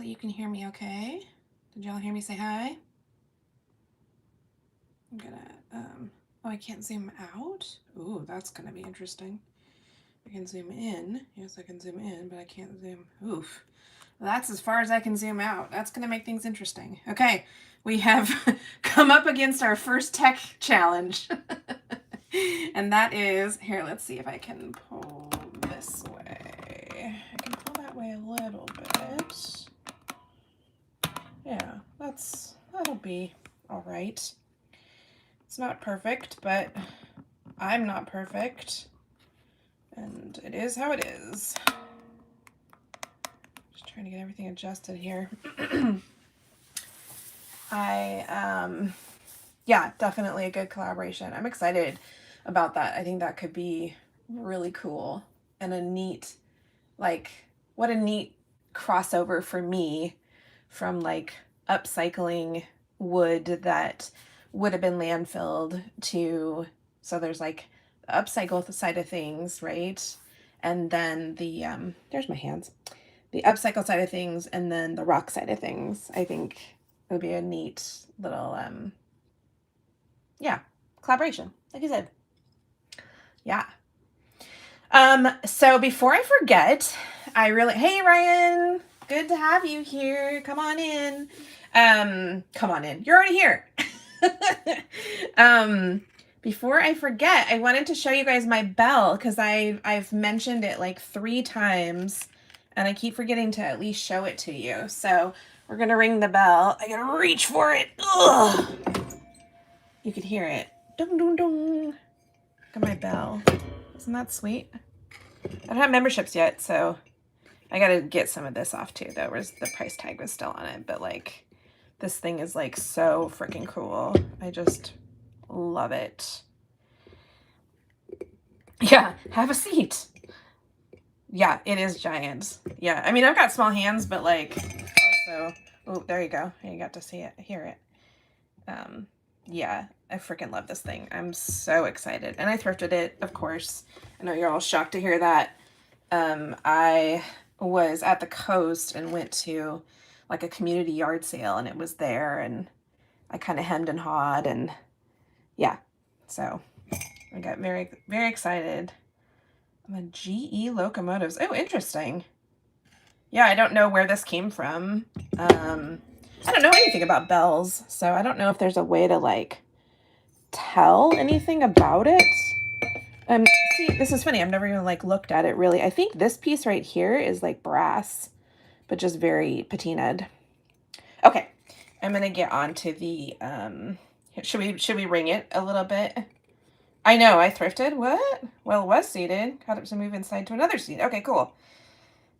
Hopefully you can hear me okay. Did y'all hear me say hi? I'm gonna, oh, I can't zoom out? Ooh, that's gonna be interesting. I can zoom in. Yes, I can zoom in, but I can't zoom. Oof. That's as far as I can zoom out. That's gonna make things interesting. Okay, we have come up against our first tech challenge. And that is, here, let's see if I can pull this way. I can pull that way a little bit. Yeah, that'll be all right. It's not perfect, but I'm not perfect. And it is how it is. Just trying to get everything adjusted here. Yeah, definitely a good collaboration. I'm excited about that. I think that could be really cool and a neat, like, what a neat crossover for me from like upcycling wood that would have been landfilled to, so there's like the upcycle side of things, right? And then the, there's my hands, the upcycle side of things, and then the rock side of things. I think it would be a neat little, yeah, collaboration, like I said. Yeah. So before I forget, hey Ryan, good to have you here. Come on in. Come on in. You're already here. Before I forget, I wanted to show you guys my bell because I've mentioned it like 3 times and I keep forgetting to at least show it to you. So we're gonna ring the bell. I gotta reach for it. Ugh. You could hear it. Ding, ding, ding. Got my bell. Isn't that sweet? I don't have memberships yet, so I gotta get some of this off too, though, whereas the price tag was still on it. But like, this thing is like so freaking cool. I just love it. Yeah, have a seat. Yeah, it is giant. Yeah, I mean, I've got small hands, but like also, oh, there you go. You got to see it, hear it. Yeah, I freaking love this thing. I'm so excited. And I thrifted it, of course. I know you're all shocked to hear that. I was at the coast and went to like a community yard sale and it was there and I kind of hemmed and hawed and yeah. So I got very, very excited. I'm a GE locomotives. Oh, interesting. Yeah, I don't know where this came from. I don't know anything about bells, so I don't know if there's a way to like tell anything about it. See, this is funny. I've never even like looked at it really. I think this piece right here is like brass, but just very patinaed. Okay, I'm gonna get on to the, should we ring it a little bit? I know, I thrifted. What? Well, it was seated. Got it to move inside to another seat. Okay, cool.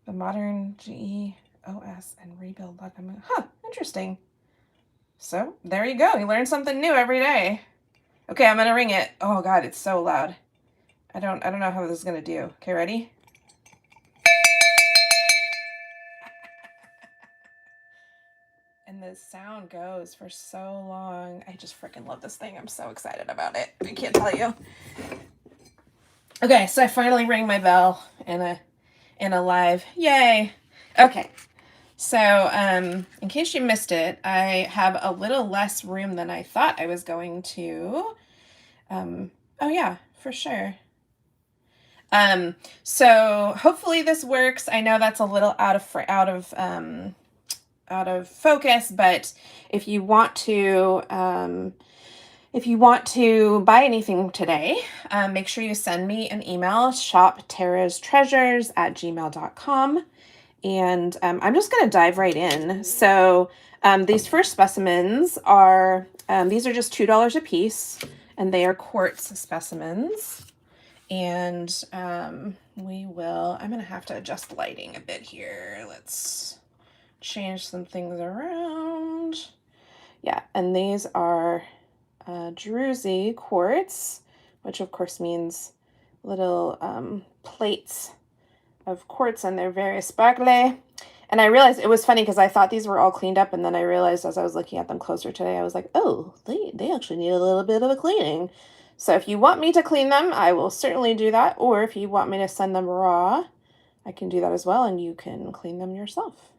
The modern GE OS and rebuild locomotive. Huh, interesting. So there you go. You learn something new every day. Okay, I'm gonna ring it. Oh God, it's so loud. I don't know how this is gonna do. Okay, ready? And the sound goes for so long. I just freaking love this thing. I'm so excited about it. I can't tell you. Okay, so I finally rang my bell in a live. Yay. Okay. So, in case you missed it, I have a little less room than I thought I was going to. Oh yeah, for sure. So hopefully this works. I know that's a little out of focus, but if you want to buy anything today, make sure you send me an email, shopterrastreasures@gmail.com. And I'm just going to dive right in. So these first specimens are, these are just $2 a piece, and they are quartz specimens. And I'm going to have to adjust lighting a bit here. Let's change some things around. Yeah, and these are druzy quartz, which of course means little plates of quartz, and they're very sparkly. And I realized it was funny because I thought these were all cleaned up, and then I realized as I was looking at them closer today, I was like, oh, they actually need a little bit of a cleaning. So if you want me to clean them, I will certainly do that. Or if you want me to send them raw, I can do that as well, and you can clean them yourself.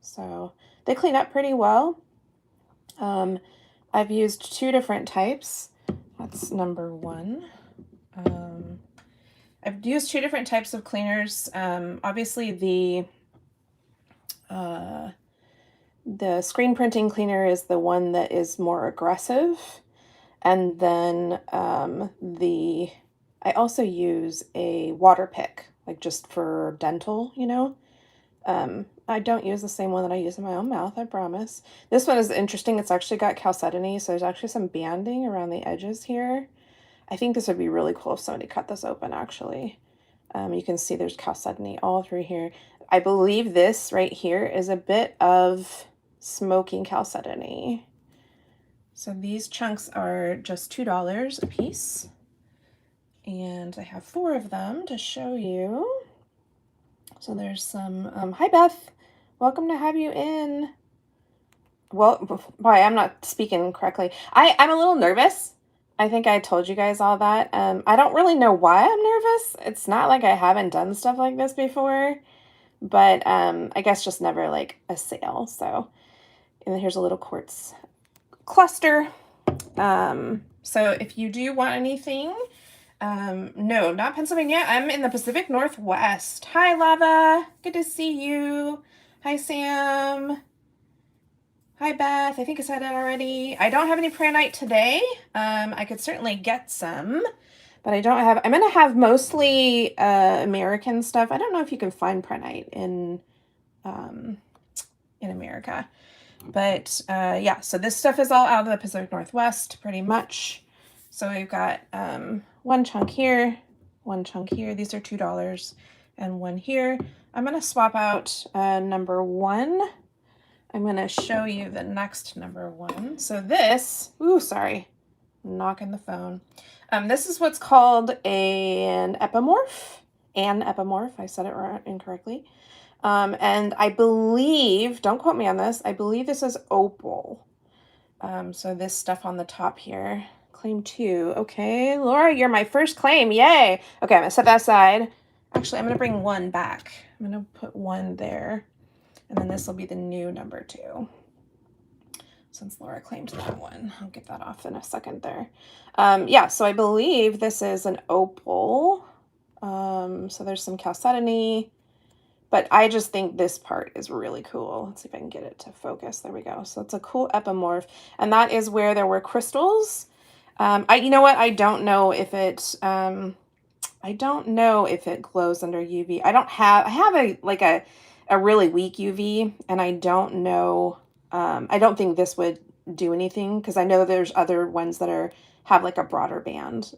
So they clean up pretty well. I've used 2 different types. That's number 1. I've used 2 different types of cleaners. Obviously the screen printing cleaner is the one that is more aggressive. And then I also use a water pick, like just for dental, you know. I don't use the same one that I use in my own mouth, I promise. This one is interesting. It's actually got chalcedony, so there's actually some banding around the edges here. I think this would be really cool if somebody cut this open, actually. You can see there's chalcedony all through here. I believe this right here is a bit of smoking chalcedony. So these chunks are just $2 a piece. And I have 4 of them to show you. So there's some, hi Beth, welcome to have you in. Well, boy, I'm not speaking correctly. I'm a little nervous. I think I told you guys all that. I don't really know why I'm nervous. It's not like I haven't done stuff like this before, but I guess just never like a sale. So, and here's a little quartz cluster. So if you do want anything, no, not Pennsylvania. I'm in the Pacific Northwest. Hi, Lava. Good to see you. Hi, Sam. Hi, Beth. I think I said it already. I don't have any priday today. I could certainly get some, but I don't have. I'm going to have mostly American stuff. I don't know if you can find priday in America, but yeah. So this stuff is all out of the Pacific Northwest, pretty much. So we've got 1 chunk here, 1 chunk here. These are $2, and 1 here. I'm going to swap out number 1. I'm going to show you the next number 1. So this, ooh, sorry, I'm knocking the phone. This is what's called an epimorph. I said it incorrectly. And I believe, don't quote me on this, I believe this is opal. So this stuff on the top here. Claim 2. Okay, Laura, you're my first claim. Yay. Okay, I'm going to set that aside. Actually, I'm going to bring 1 back. I'm going to put 1 there. And then this will be the new number 2. Since Laura claimed that one. I'll get that off in a second there. Yeah, so I believe this is an opal. So there's some chalcedony. But I just think this part is really cool. Let's see if I can get it to focus. There we go. So it's a cool epimorph. And that is where there were crystals. You know what? I don't know if it glows under UV. I have a really weak UV, and I don't know. I don't think this would do anything because I know there's other ones that have like a broader band.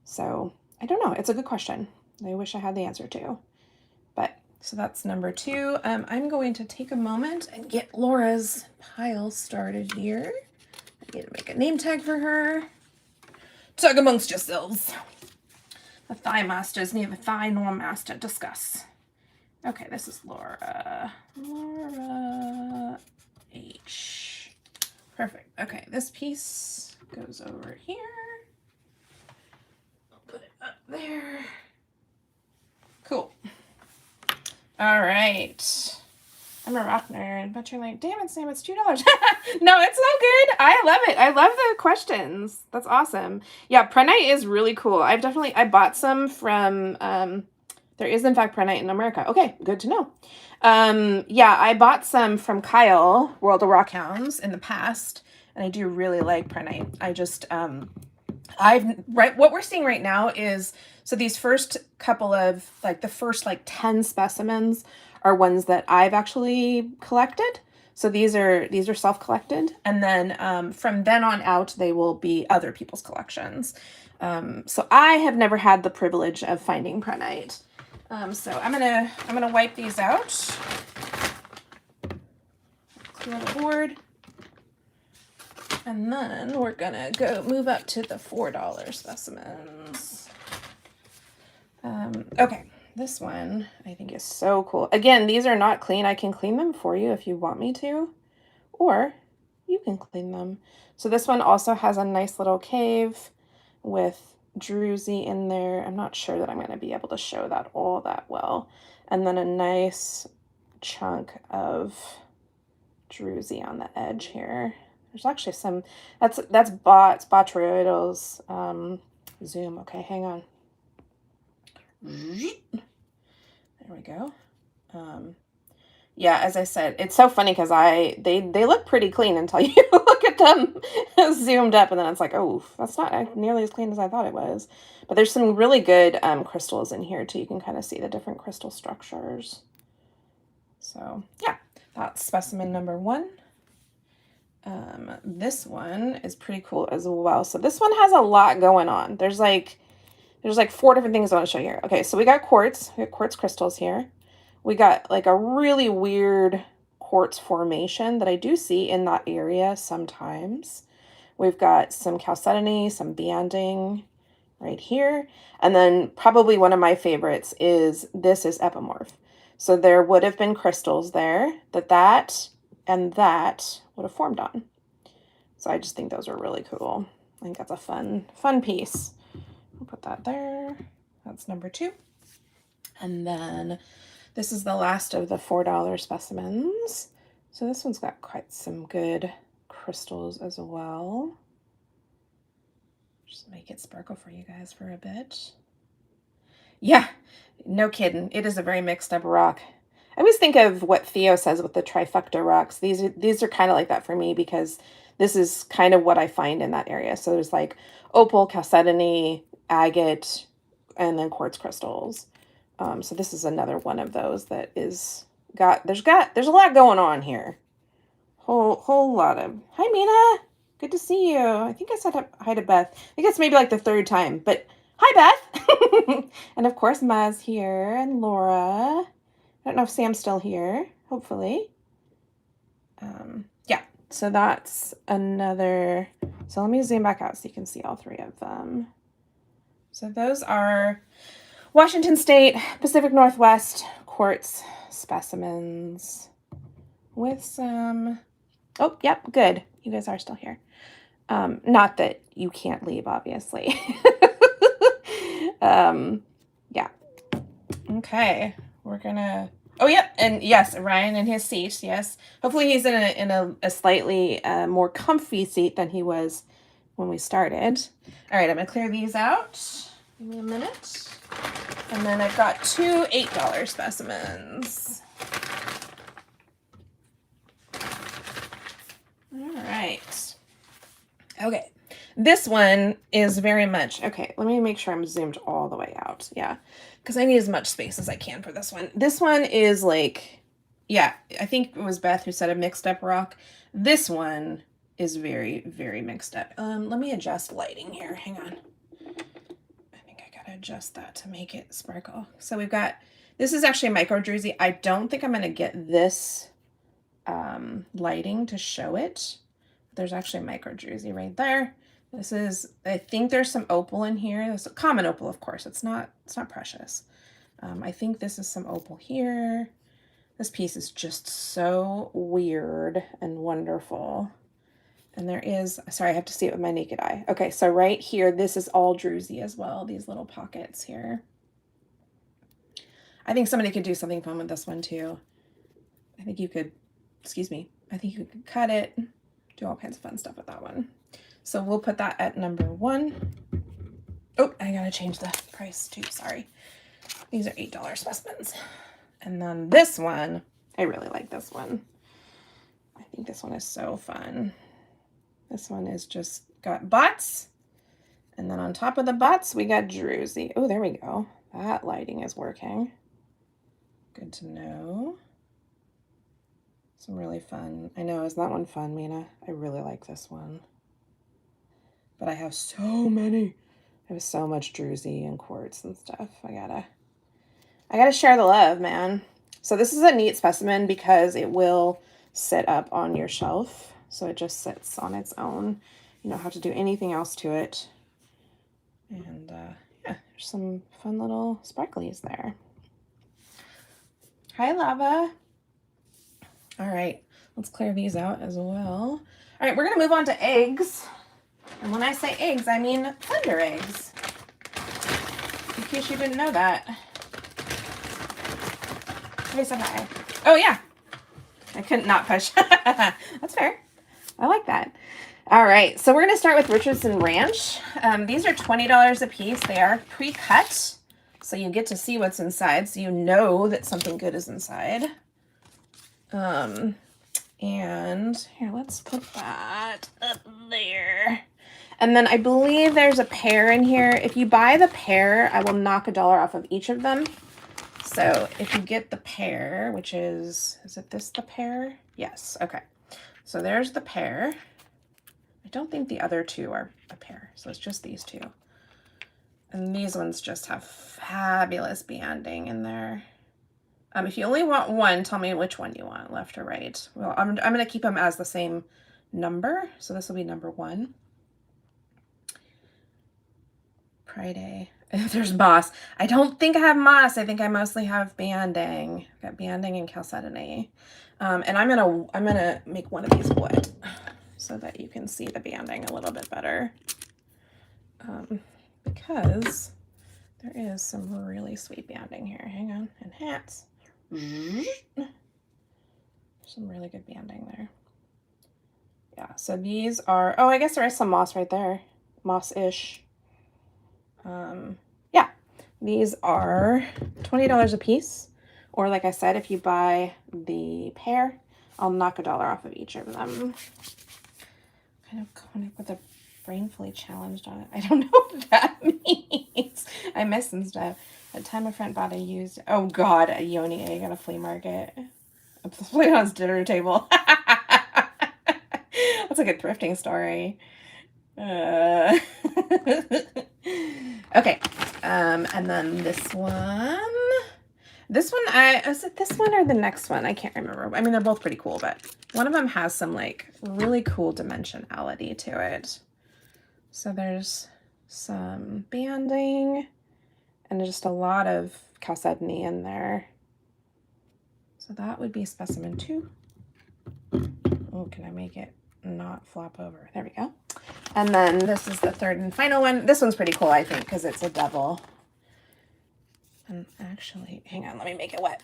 So I don't know. It's a good question. I wish I had the answer to. But so that's number 2. I'm going to take a moment and get Laura's pile started here. I need to make a name tag for her. Talk amongst yourselves. The thigh masters need the thigh norm master discuss. Okay, this is Laura. Laura H. Perfect. Okay, this piece goes over here. I'll put it up there. Cool. All right. I'm a rock nerd, but you're like, damn it, Sam, it's $2. No, it's so good. I love it. I love the questions. That's awesome. Yeah, priday is really cool. I bought some from, there is in fact priday in America. Okay, good to know. Yeah, I bought some from Kyle, World of Rock Hounds, in the past, and I do really like priday. I just, what we're seeing right now is, so these first couple of, like the first like 10 specimens are ones that I've actually collected. So these are self-collected. And then from then on out, they will be other people's collections. So I have never had the privilege of finding priday. So I'm gonna wipe these out. Clear the board. And then we're gonna go move up to the $4 specimens. Okay, this one I think is so cool. Again, these are not clean. I can clean them for you if you want me to, or you can clean them. So this one also has a nice little cave with druzy in there. I'm not sure that I'm going to be able to show that all that well. And then a nice chunk of druzy on the edge here. There's actually some, that's botryoidals. Zoom, okay, hang on. There we go. Yeah, as I said, it's so funny because they look pretty clean until you look at them zoomed up, and then it's like, oh, that's not nearly as clean as I thought it was. But there's some really good crystals in here too. You can kind of see the different crystal structures. So yeah, that's specimen number 1. This one is pretty cool as well. So this one has a lot going on. There's like 4 different things I want to show you here. Okay, so we got quartz crystals here. We got like a really weird quartz formation that I do see in that area sometimes. We've got some chalcedony, some banding right here. And then probably one of my favorites is this is epimorph. So there would have been crystals there that and that would have formed on. So I just think those are really cool. I think that's a fun piece. I'll put that there. That's number 2. And then this is the last of the $4 specimens. So this one's got quite some good crystals as well. Just make it sparkle for you guys for a bit. Yeah, no kidding. It is a very mixed up rock. I always think of what Theo says with the trifecta rocks. These are kind of like that for me because this is kind of what I find in that area. So there's like opal, chalcedony, agate, and then quartz crystals. So this is another one of those that is there's a lot going on here. Whole lot of, hi Mina, good to see you. I think I said hi to Beth. I think it's maybe like the 3rd time, but hi Beth. And of course Ma's here and Laura. I don't know if Sam's still here, hopefully. Yeah, so that's another, so let me zoom back out so you can see all 3 of them. So those are Washington State, Pacific Northwest quartz specimens with some, oh, yep, good. You guys are still here. Not that you can't leave, obviously. Yeah. Okay, we're gonna, oh, yep, and yes, Ryan in his seat, yes. Hopefully he's in a slightly more comfy seat than he was when we started. All right, I'm gonna clear these out. Give me a minute. And then I've got 2 $8 specimens. All right. Okay. This one is very much, okay, let me make sure I'm zoomed all the way out. Yeah, because I need as much space as I can for this one. This one is like, yeah, I think it was Beth who said a mixed up rock. This one is very, very mixed up. Let me adjust lighting here. Hang on. Adjust that to make it sparkle. So we've got, this is actually a micro druzy. I don't think I'm going to get this lighting to show it. There's actually a micro druzy right there. This is, I think there's some opal in here. There's a common opal, of course. It's not precious. I think this is some opal here. This piece is just so weird and wonderful. And there is, sorry, I have to see it with my naked eye. Okay, so right here, this is all druzy as well, these little pockets here. I think somebody could do something fun with this one too. I think you could, excuse me, I think you could cut it, do all kinds of fun stuff with that one. So we'll put that at number 1. Oh, I gotta change the price too, sorry. These are $8 specimens. And then this one, I really like this one. I think this one is so fun. This one is just got butts, and then on top of the butts, we got druzy. Oh, there we go. That lighting is working. Good to know. Some really fun. I know, isn't that one fun, Mina? I really like this one. But I have so many. I have so much druzy and quartz and stuff. I gotta share the love, man. So this is a neat specimen because it will sit up on your shelf. So it just sits on its own. You don't have to do anything else to it. And yeah, there's some fun little sparklies there. Hi, Lava. All right, let's clear these out as well. All right, we're gonna move on to eggs. And when I say eggs, I mean thunder eggs. In case you didn't know that. Let me say hi. Oh, yeah. I couldn't not push. That's fair. I like that. All right. So we're going to start with Richardson Ranch. These are $20 a piece. They are pre-cut. So you get to see what's inside. So you know that something good is inside. And here, let's put that up there. And then I believe there's a pair in here. If you buy the pair, I will knock $1 off of each of them. So if you get the pair, which is it this the pair? Yes, okay. So there's the pair. I don't think the other two are a pair, so it's just these two. And these ones just have fabulous banding in there. If you only want one, tell me which one you want, left or right. Well, I'm going to keep them as the same number, so this will be number 1. Priday. There's moss. I don't think I have moss. I think I mostly have banding. I've got banding and chalcedony. And I'm gonna make one of these wet so that you can see the banding a little bit better. Because there is some really sweet banding here. Hang on. And hats. Some really good banding there. Yeah, so these are, oh, I guess there is some moss right there. Moss-ish. Yeah, these are $20 a piece. Or like I said, if you buy the pair, I'll knock $1 off of each of them. Kind of coming up with a brainfully challenged on it. I don't know what that means. I miss some stuff. At the time a friend bought a used, oh God, a yoni egg at a flea market. I put it on his dinner table. That's like a thrifting story. Okay, and then this one. Is it this one or the next one? I can't remember. I mean, they're both pretty cool, but one of them has some like really cool dimensionality to it. So there's some banding and just a lot of chalcedony in there. So that would be specimen 2. Oh, can I make it not flop over? There we go. And then this is the third and final one. This one's pretty cool, I think, because it's a double. And actually, hang on, let me make it wet.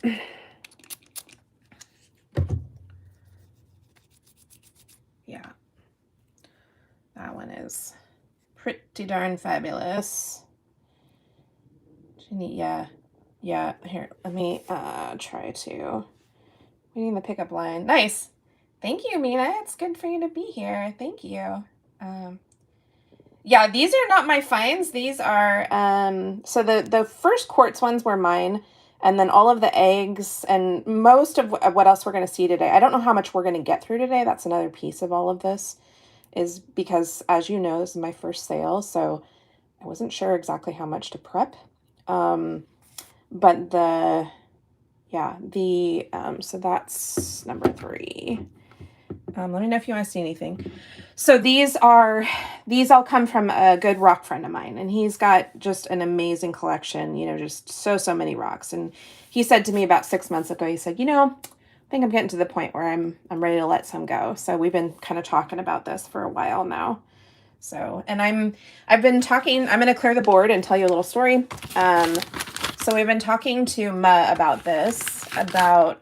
Yeah. That one is pretty darn fabulous. Yeah. Here, let me try to. We need the pickup line. Nice. Thank you, Mina. It's good for you to be here. Thank you. Yeah, these are not my finds. These are, so the first quartz ones were mine, and then all of the eggs and most of what else we're going to see today. I don't know how much we're going to get through today. That's another piece of all of this, is because, as you know, this is my first sale, so I wasn't sure exactly how much to prep. But so that's number 3. Let me know if you want to see anything. So these all come from a good rock friend of mine, and he's got just an amazing collection, you know, just so many rocks. And he said to me about 6 months ago, he said, you know, I think I'm getting to the point where I'm ready to let some go. So we've been kind of talking about this for a while now. So, and I've been talking, I'm going to clear the board and tell you a little story. So we've been talking to Ma about this, about,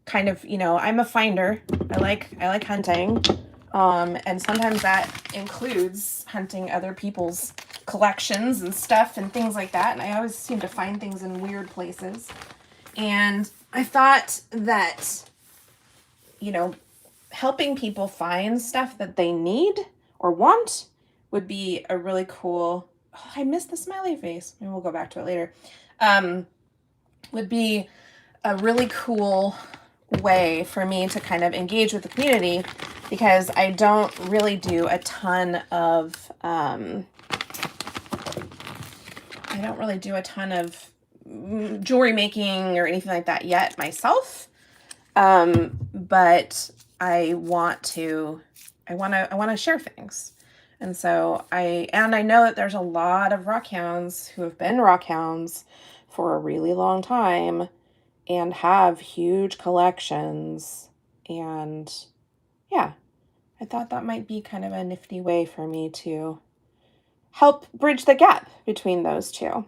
kind of, you know, I'm a finder. I like hunting. And sometimes that includes hunting other people's collections and stuff and things like that. And I always seem to find things in weird places. And I thought that, you know, helping people find stuff that they need or want would be a really cool, oh, I missed the smiley face. Maybe we'll go back to it later. Would be a really cool way for me to kind of engage with the community, because I don't really do a ton of jewelry making or anything like that yet myself. But I want to share things. And so I know that there's a lot of rockhounds who have been rockhounds for a really long time and have huge collections. And yeah, I thought that might be kind of a nifty way for me to help bridge the gap between those two.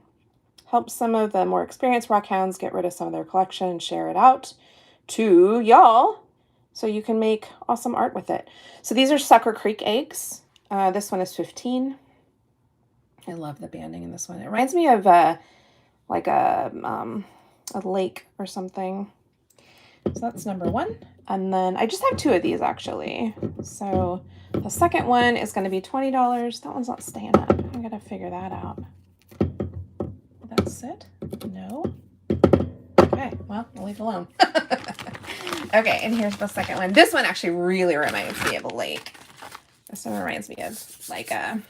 help some of the more experienced rockhounds get rid of some of their collection and share it out to y'all so you can make awesome art with it. So these are Succor Creek eggs. This one is 15. I love the banding in this one. It reminds me of like a lake or something. So that's number 1. And then I just have 2 of these actually. So the second one is going to be $20. That one's not staying up. I gotta figure that out. That's it? No? Okay, well, I'll leave it alone. Okay, and here's the second one. This one actually really reminds me of a lake. This one reminds me of like a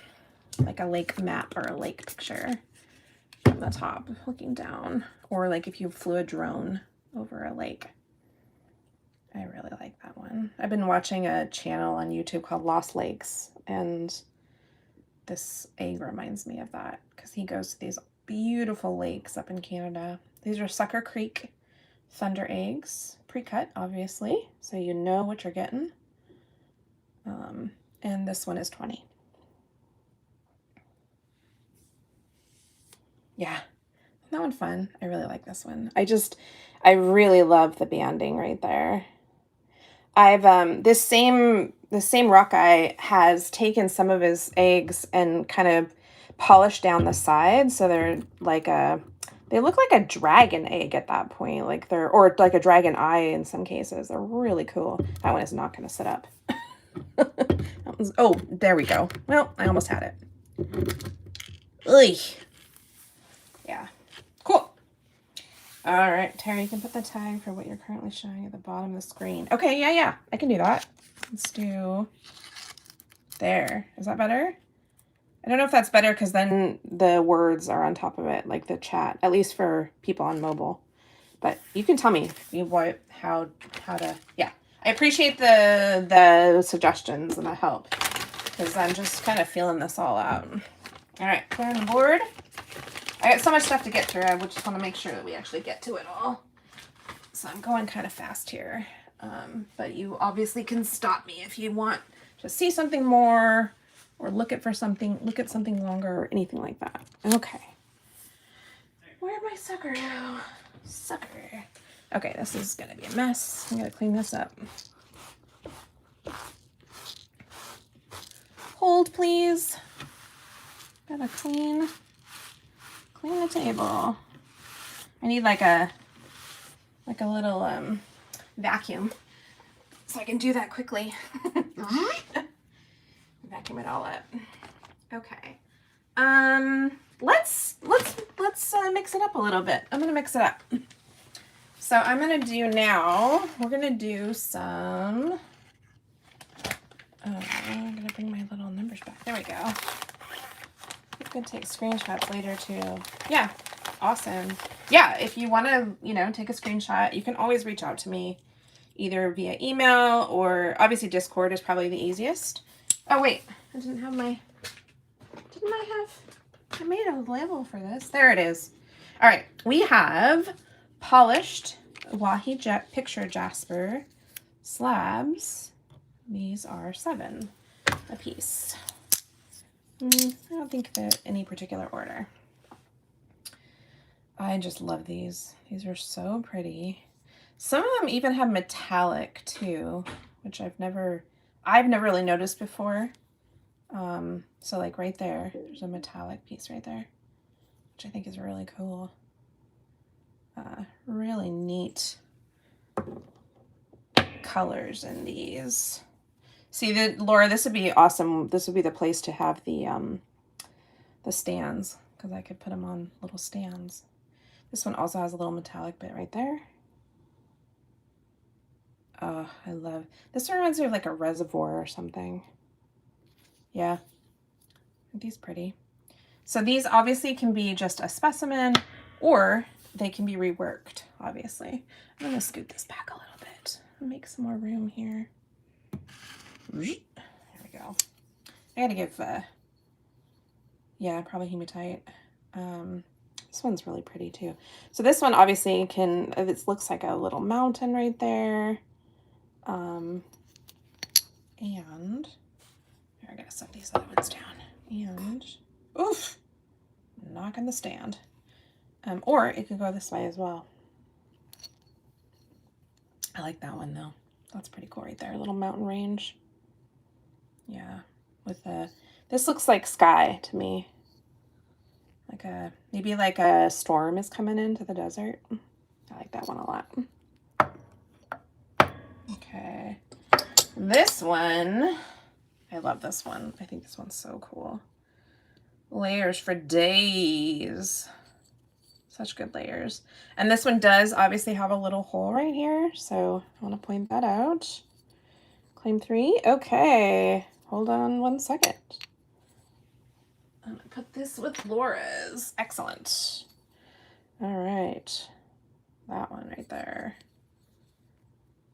lake map or a lake picture from the top looking down. Or like if you flew a drone over a lake. I really like that one. I've been watching a channel on YouTube called Lost Lakes, and this egg reminds me of that because he goes to these beautiful lakes up in Canada. These are Succor Creek Thunder eggs, pre-cut obviously, so you know what you're getting. And this one is 20. Yeah, that one fun. I really like this one. I really love the banding right there. I've this same rock guy has taken some of his eggs and kind of polished down the sides so they're like they look like a dragon egg at that point, like or like a dragon eye in some cases. They're really cool. That one is not going to sit up. Oh, there we go. Well, I almost had it. Ugh. Yeah. Cool. All right, Terry, you can put the tag for what you're currently showing at the bottom of the screen. Okay, yeah, I can do that. Let's do there. Is that better? I don't know if that's better because then the words are on top of it, like the chat, at least for people on mobile. But you can tell me how to, yeah. I appreciate the suggestions and the help because I'm just kind of feeling this all out. All right, clearing the board. I got so much stuff to get through. I just want to make sure that we actually get to it all. So I'm going kind of fast here. But you obviously can stop me if you want to see something more or look at something longer or anything like that. Okay. Where'd my sucker go? Sucker. Okay, this is going to be a mess. I'm going to clean this up. Hold, please. Gotta clean the table. I need like a little vacuum so I can do that quickly. Vacuum it all up. Okay. Let's mix it up a little bit. I'm gonna mix it up. So I'm gonna do now. We're gonna do some. I'm gonna bring my little numbers back. There we go. You can take screenshots later too. Yeah, awesome. Yeah, if you want to, take a screenshot, you can always reach out to me either via email or obviously Discord is probably the easiest. Oh wait, I made a label for this. There it is. All right, we have polished Wahi picture jasper slabs. These are 7 a piece. I don't think they're any particular order. I just love these. These are so pretty. Some of them even have metallic too, which I've never really noticed before. So like right there's a metallic piece right there, which I think is really cool. Really neat colors in these. See, Laura, this would be awesome. This would be the place to have the stands because I could put them on little stands. This one also has a little metallic bit right there. Oh, I love this. Reminds me of like a reservoir or something. Yeah, aren't these pretty? So these obviously can be just a specimen or they can be reworked, obviously. I'm gonna scoot this back a little bit and make some more room here. There we go. I gotta give, yeah, probably hematite. This one's really pretty too. So this one obviously it looks like a little mountain right there. And I gotta set these other ones down. And, oof, knocking the stand. Or it could go this way as well. I like that one though. That's pretty cool right there. A little mountain range. Yeah, with this looks like sky to me. Like maybe like a storm is coming into the desert. I like that one a lot. Okay. This one, I love this one. I think this one's so cool. Layers for days. Such good layers. And this one does obviously have a little hole right here, so I want to point that out. Claim 3. Okay. Hold on 1 second. I'm going to put this with Laura's. Excellent. All right. That one right there.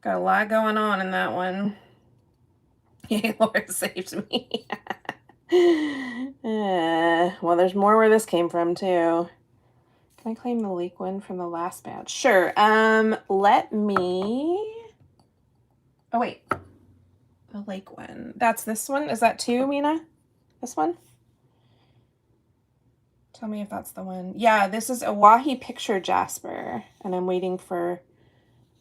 Got a lot going on in that one. Yay, Laura saved me. Well, there's more where this came from, too. Can I claim the lake one from the last batch? Sure. Let me... Oh, wait. The lake one. That's this one? Is that 2, Mina? This one? Tell me if that's the one. Yeah, this is a Wahi picture jasper. And I'm waiting for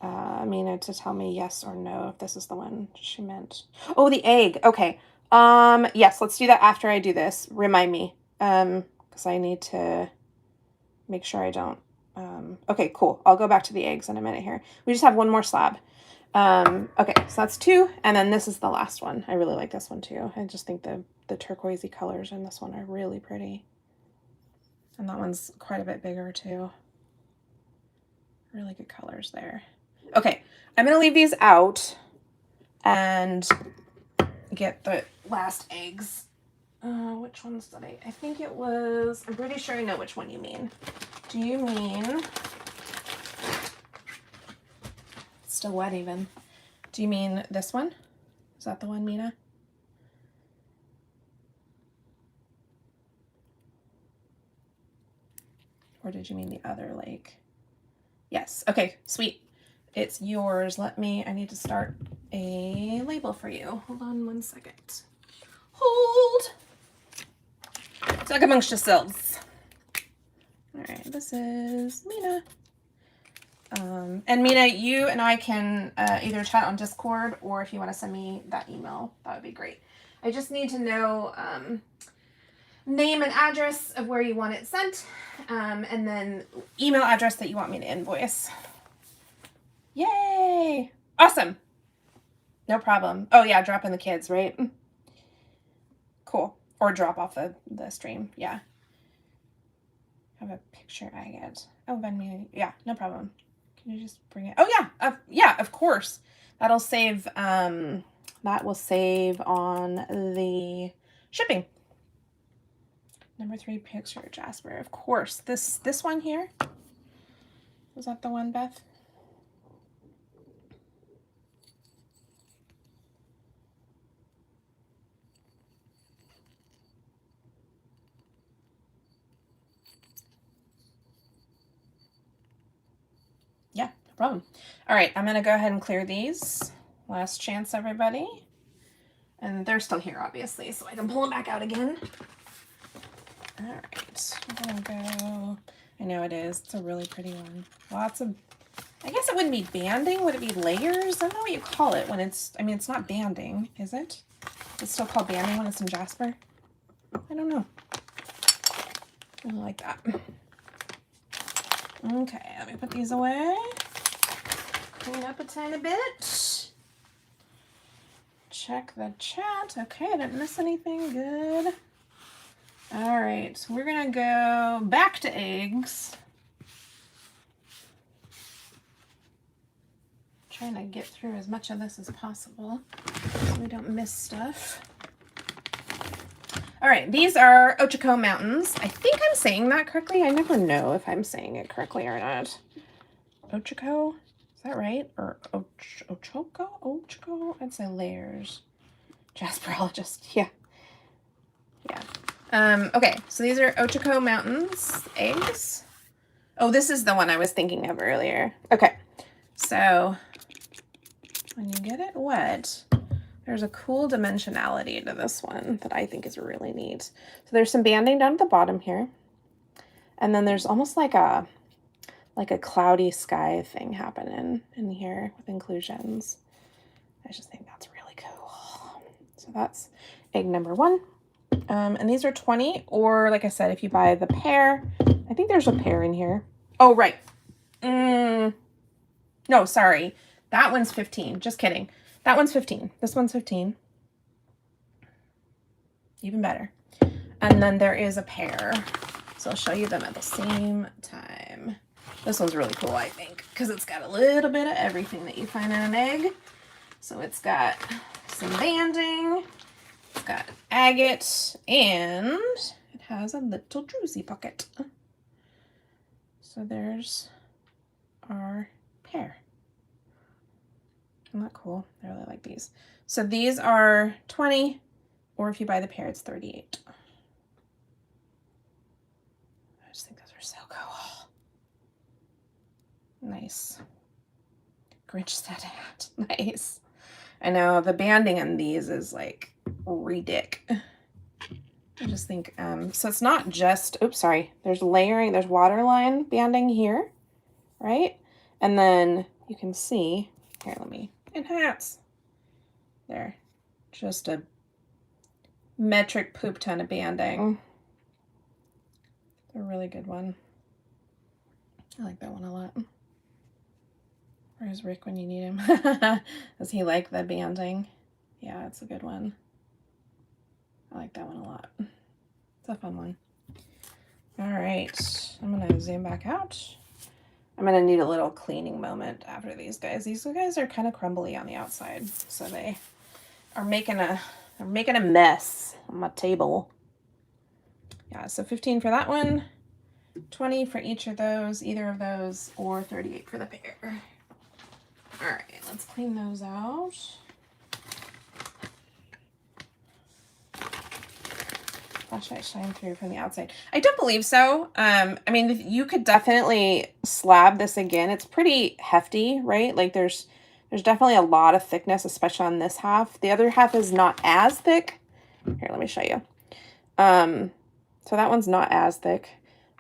Mina to tell me yes or no if this is the one she meant. Oh, the egg. Okay. Yes, let's do that after I do this. Remind me. Because I need to make sure I don't. Okay, cool. I'll go back to the eggs in a minute here. We just have one more slab. Okay, so that's 2. And then this is the last one. I really like this one too. I just think the turquoisey colors in this one are really pretty. And that one's quite a bit bigger too. Really good colors there. Okay, I'm going to leave these out and get the last eggs. Which ones did I think it was, I'm pretty sure I know which one you mean. Do you mean, it's still wet even. Do you mean this one? Is that the one, Mina? Or did you mean the other lake? Yes, okay, sweet. It's yours. I need to start a label for you. Hold on 1 second. Hold. Talk amongst yourselves. All right, this is Mina. And Mina, you and I can either chat on Discord, or if you want to send me that email, that would be great. I just need to know name and address of where you want it sent, and then email address that you want me to invoice. Yay! Awesome. No problem. Oh yeah, drop in the kids, right? Cool. Or drop off the stream. Yeah. Have a picture agate. Oh, Venmo. Yeah, no problem. Can you just bring it? Oh yeah. Yeah, of course. That will save on the shipping. Number 3 picture jasper. Of course. This one here. Was that the one, Beth? Yeah, no problem. All right, I'm going to go ahead and clear these. Last chance, everybody. And they're still here, obviously, so I can pull them back out again. All right, I'm going to go... I know it is. It's a really pretty one. Lots of... I guess it wouldn't be banding. Would it be layers? I don't know what you call it when it's... I mean, it's not banding, is it? It's still called banding when it's in jasper? I don't know. I like that. Okay, let me put these away. Clean up a tiny bit. Check the chat. Okay, I didn't miss anything. Good. All right, we're gonna go back to eggs. Trying to get through as much of this as possible so we don't miss stuff. All right, these are Ochoco Mountains. I think I'm saying that correctly. I never know if I'm saying it correctly or not. Ochoco, is that right? Or ochoco? Ochoco? I'd say layers. Jasperologist, yeah. Yeah. Okay, so these are Ochoco Mountains eggs. Oh, this is the one I was thinking of earlier. Okay, so when you get it wet, there's a cool dimensionality to this one that I think is really neat. So there's some banding down at the bottom here. And then there's almost like a cloudy sky thing happening in here with inclusions. I just think that's really cool. So that's egg number 1. And these are 20, or like I said, if you buy the pair, I think there's a pair in here. Oh, right. No, sorry. That one's 15. Just kidding. That one's 15. This one's 15. Even better. And then there is a pair. So I'll show you them at the same time. This one's really cool, I think, because it's got a little bit of everything that you find in an egg. So it's got some banding, it's got agate, and it has a little druzy bucket. So there's our pair. Isn't that cool? I really like these. So these are 20, or if you buy the pair, it's 38. I just think those are so cool. Nice. Grinch said hat. Nice. I know the banding on these is like ridic. I just think, so it's not just, oops, sorry. There's layering, there's waterline banding here, right? And then you can see, here, let me, and hats. There. Just a metric poop ton of banding. A really good one. I like that one a lot. Where's Rick when you need him? Does he like the banding? Yeah, it's a good one. I like that one a lot. It's a fun one. All right, I'm gonna zoom back out. I'm gonna need a little cleaning moment after these guys. These guys are kind of crumbly on the outside, so they are making a mess on my table. Yeah, so 15 for that one, 20 for each of those, either of those, or 38 for the pair. All right, let's clean those out. Flashlight shine through from the outside. I don't believe so. I mean, you could definitely slab this again. It's pretty hefty, right? Like there's definitely a lot of thickness, especially on this half. The other half is not as thick. Here, let me show you. So that one's not as thick.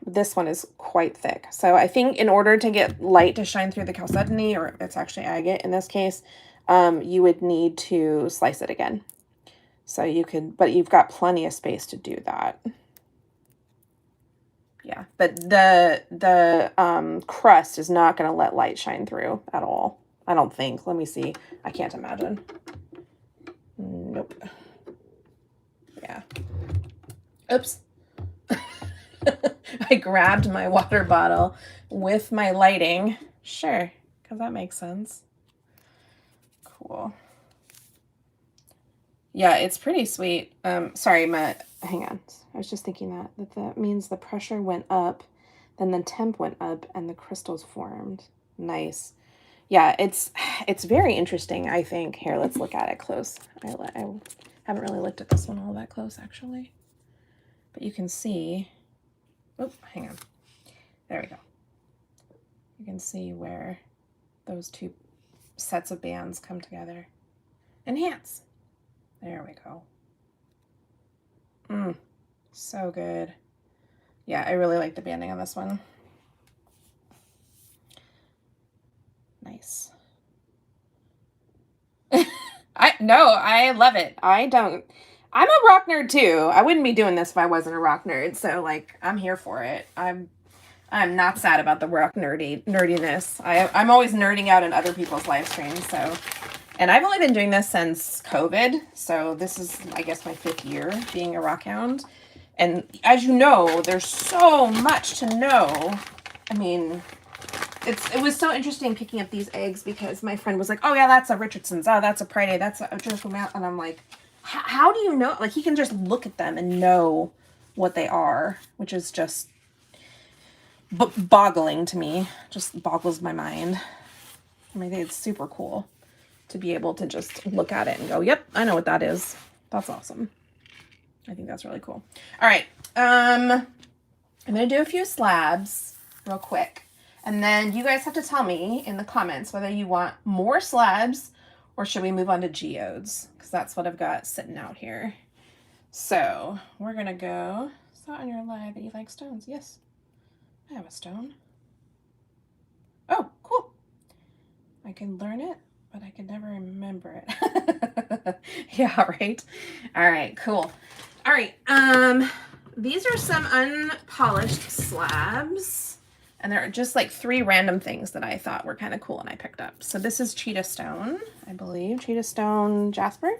This one is quite thick. So I think in order to get light to shine through the chalcedony, or it's actually agate in this case, you would need to slice it again. So you could, but you've got plenty of space to do that. Yeah, but the crust is not going to let light shine through at all. I don't think. Let me see. I can't imagine. Nope. Yeah. Oops. I grabbed my water bottle with my lighting. Sure, because that makes sense. Cool. Yeah, it's pretty sweet. Sorry, hang on. I was just thinking that means the pressure went up, then the temp went up, and the crystals formed. Nice. Yeah, it's very interesting, I think. Here, let's look at it close. I haven't really looked at this one all that close, actually. But you can see, oh, hang on. There we go. You can see where those two sets of bands come together. Enhance. There we go. So good. Yeah, I really like the banding on this one. Nice. I love it. I'm a rock nerd too. I wouldn't be doing this if I wasn't a rock nerd. So like, I'm here for it. I'm not sad about the rock nerdiness. I'm always nerding out in other people's live streams. So, and I've only been doing this since COVID. So this is, I guess, my 5th year being a rock hound. And as you know, there's so much to know. I mean, it was so interesting picking up these eggs because my friend was like, oh yeah, that's a Richardson's. Oh, that's a priday. That's a ochoco. And I'm like, how do you know? Like, he can just look at them and know what they are, which is just boggling to me. Just boggles my mind. I mean, I think it's super cool to be able to just look at it and go, yep, I know what that is. That's awesome. I think that's really cool. All right. I'm going to do a few slabs real quick. And then you guys have to tell me in the comments whether you want more slabs or should we move on to geodes? Because that's what I've got sitting out here. So we're going to go. Saw on your live that you like stones. Yes. I have a stone. Oh, cool. I can learn it, but I can never remember it. Yeah, right. All right, cool. All right, these are some unpolished slabs, and they're just like 3 random things that I thought were kind of cool and I picked up. So this is cheetah stone, I believe. Cheetah stone jasper.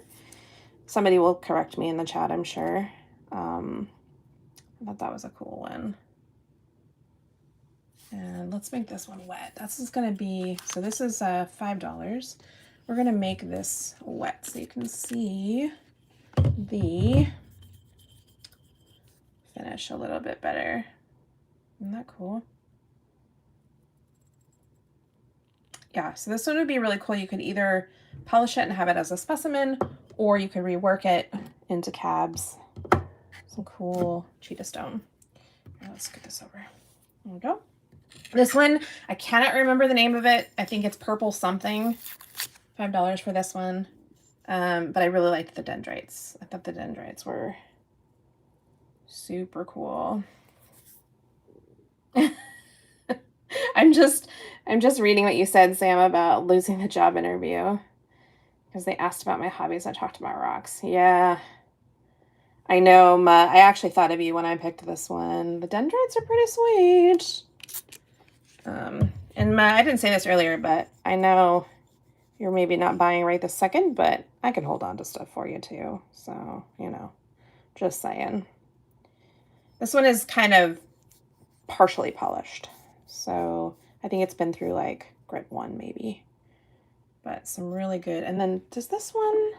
Somebody will correct me in the chat, I'm sure. I thought that was a cool one. And let's make this one wet. This is going to be, so this is $5. We're going to make this wet so you can see the finish a little bit better. Isn't that cool? Yeah, so this one would be really cool. You could either polish it and have it as a specimen, or you could rework it into cabs. Some cool cheetah stone. Let's get this over. There we go. This one, I cannot remember the name of it. I think it's purple something. $5 for this one. But I really liked the dendrites. I thought the dendrites were super cool. I'm just reading what you said, Sam, about losing the job interview. Because they asked about my hobbies. I talked about rocks. Yeah. I know. I actually thought of you when I picked this one. The dendrites are pretty sweet. And I didn't say this earlier, but I know you're maybe not buying right this second, but I can hold on to stuff for you too. So, you know, just saying. This one is kind of partially polished. So I think it's been through like grit 1 maybe. But some really good. And then does this one,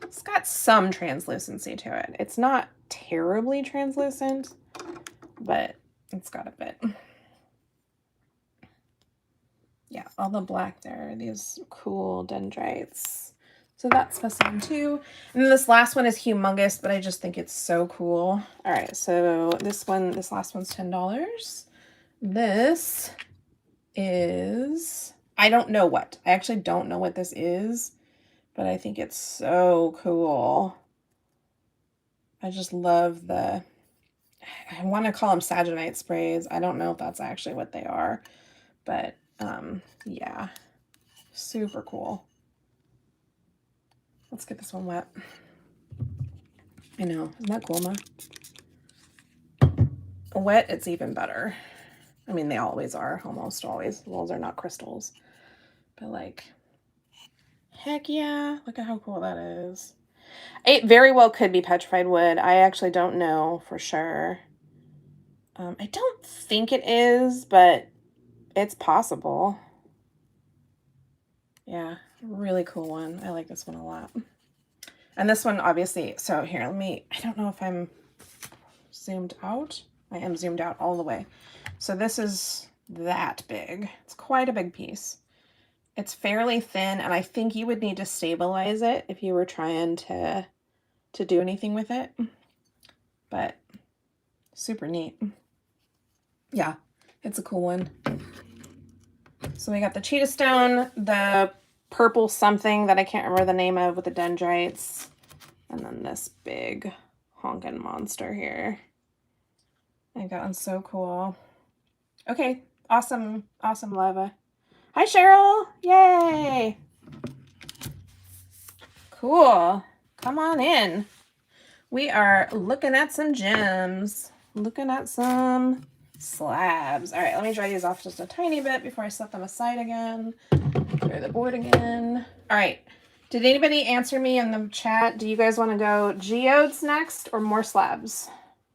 it's got some translucency to it. It's not terribly translucent, but it's got a bit. Yeah, all the black there, these cool dendrites. So that's specimen 2. And then this last one is humongous, but I just think it's so cool. All right, so this last one's $10. This is, I don't know what. I actually don't know what this is, but I think it's so cool. I just love I want to call them Saginite sprays. I don't know if that's actually what they are, but yeah, super cool. Let's get this one wet. I know, isn't that cool, Ma? Wet, it's even better. I mean, they always are, almost always. Well, they're not crystals, but like, heck yeah, look at how cool that is. It very well could be petrified wood. I actually don't know for sure. I don't think it is, but it's possible. Yeah, really cool one. I like this one a lot. And this one, obviously, so here, I don't know if I'm zoomed out. I am zoomed out all the way. So this is that big. It's quite a big piece. It's fairly thin, and I think you would need to stabilize it if you were trying to do anything with it. But super neat. Yeah, it's a cool one. So we got the cheetah stone, the purple something that I can't remember the name of with the dendrites, and then this big honking monster here. I think that one's so cool. Okay, awesome, awesome lava. Hi, Cheryl. Yay. Cool. Come on in. We are looking at some gems. Looking at some slabs. All right, let me dry these off just a tiny bit before I set them aside again. Clear the board again. All right. Did anybody answer me in the chat? Do you guys want to go geodes next or more slabs?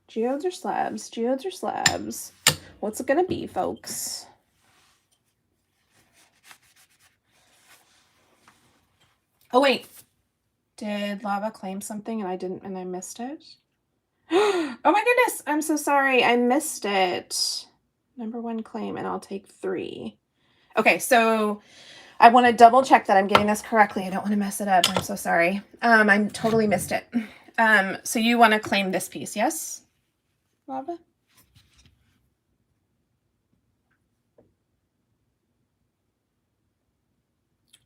Geodes or slabs? Geodes or slabs? What's it going to be, folks? Oh, wait. Did lava claim something and I missed it? Oh my goodness. I'm so sorry. I missed it. Number 1 claim, and I'll take 3. Okay, so I want to double check that I'm getting this correctly. I don't want to mess it up. I'm so sorry. I totally missed it. So you want to claim this piece, yes? Lava?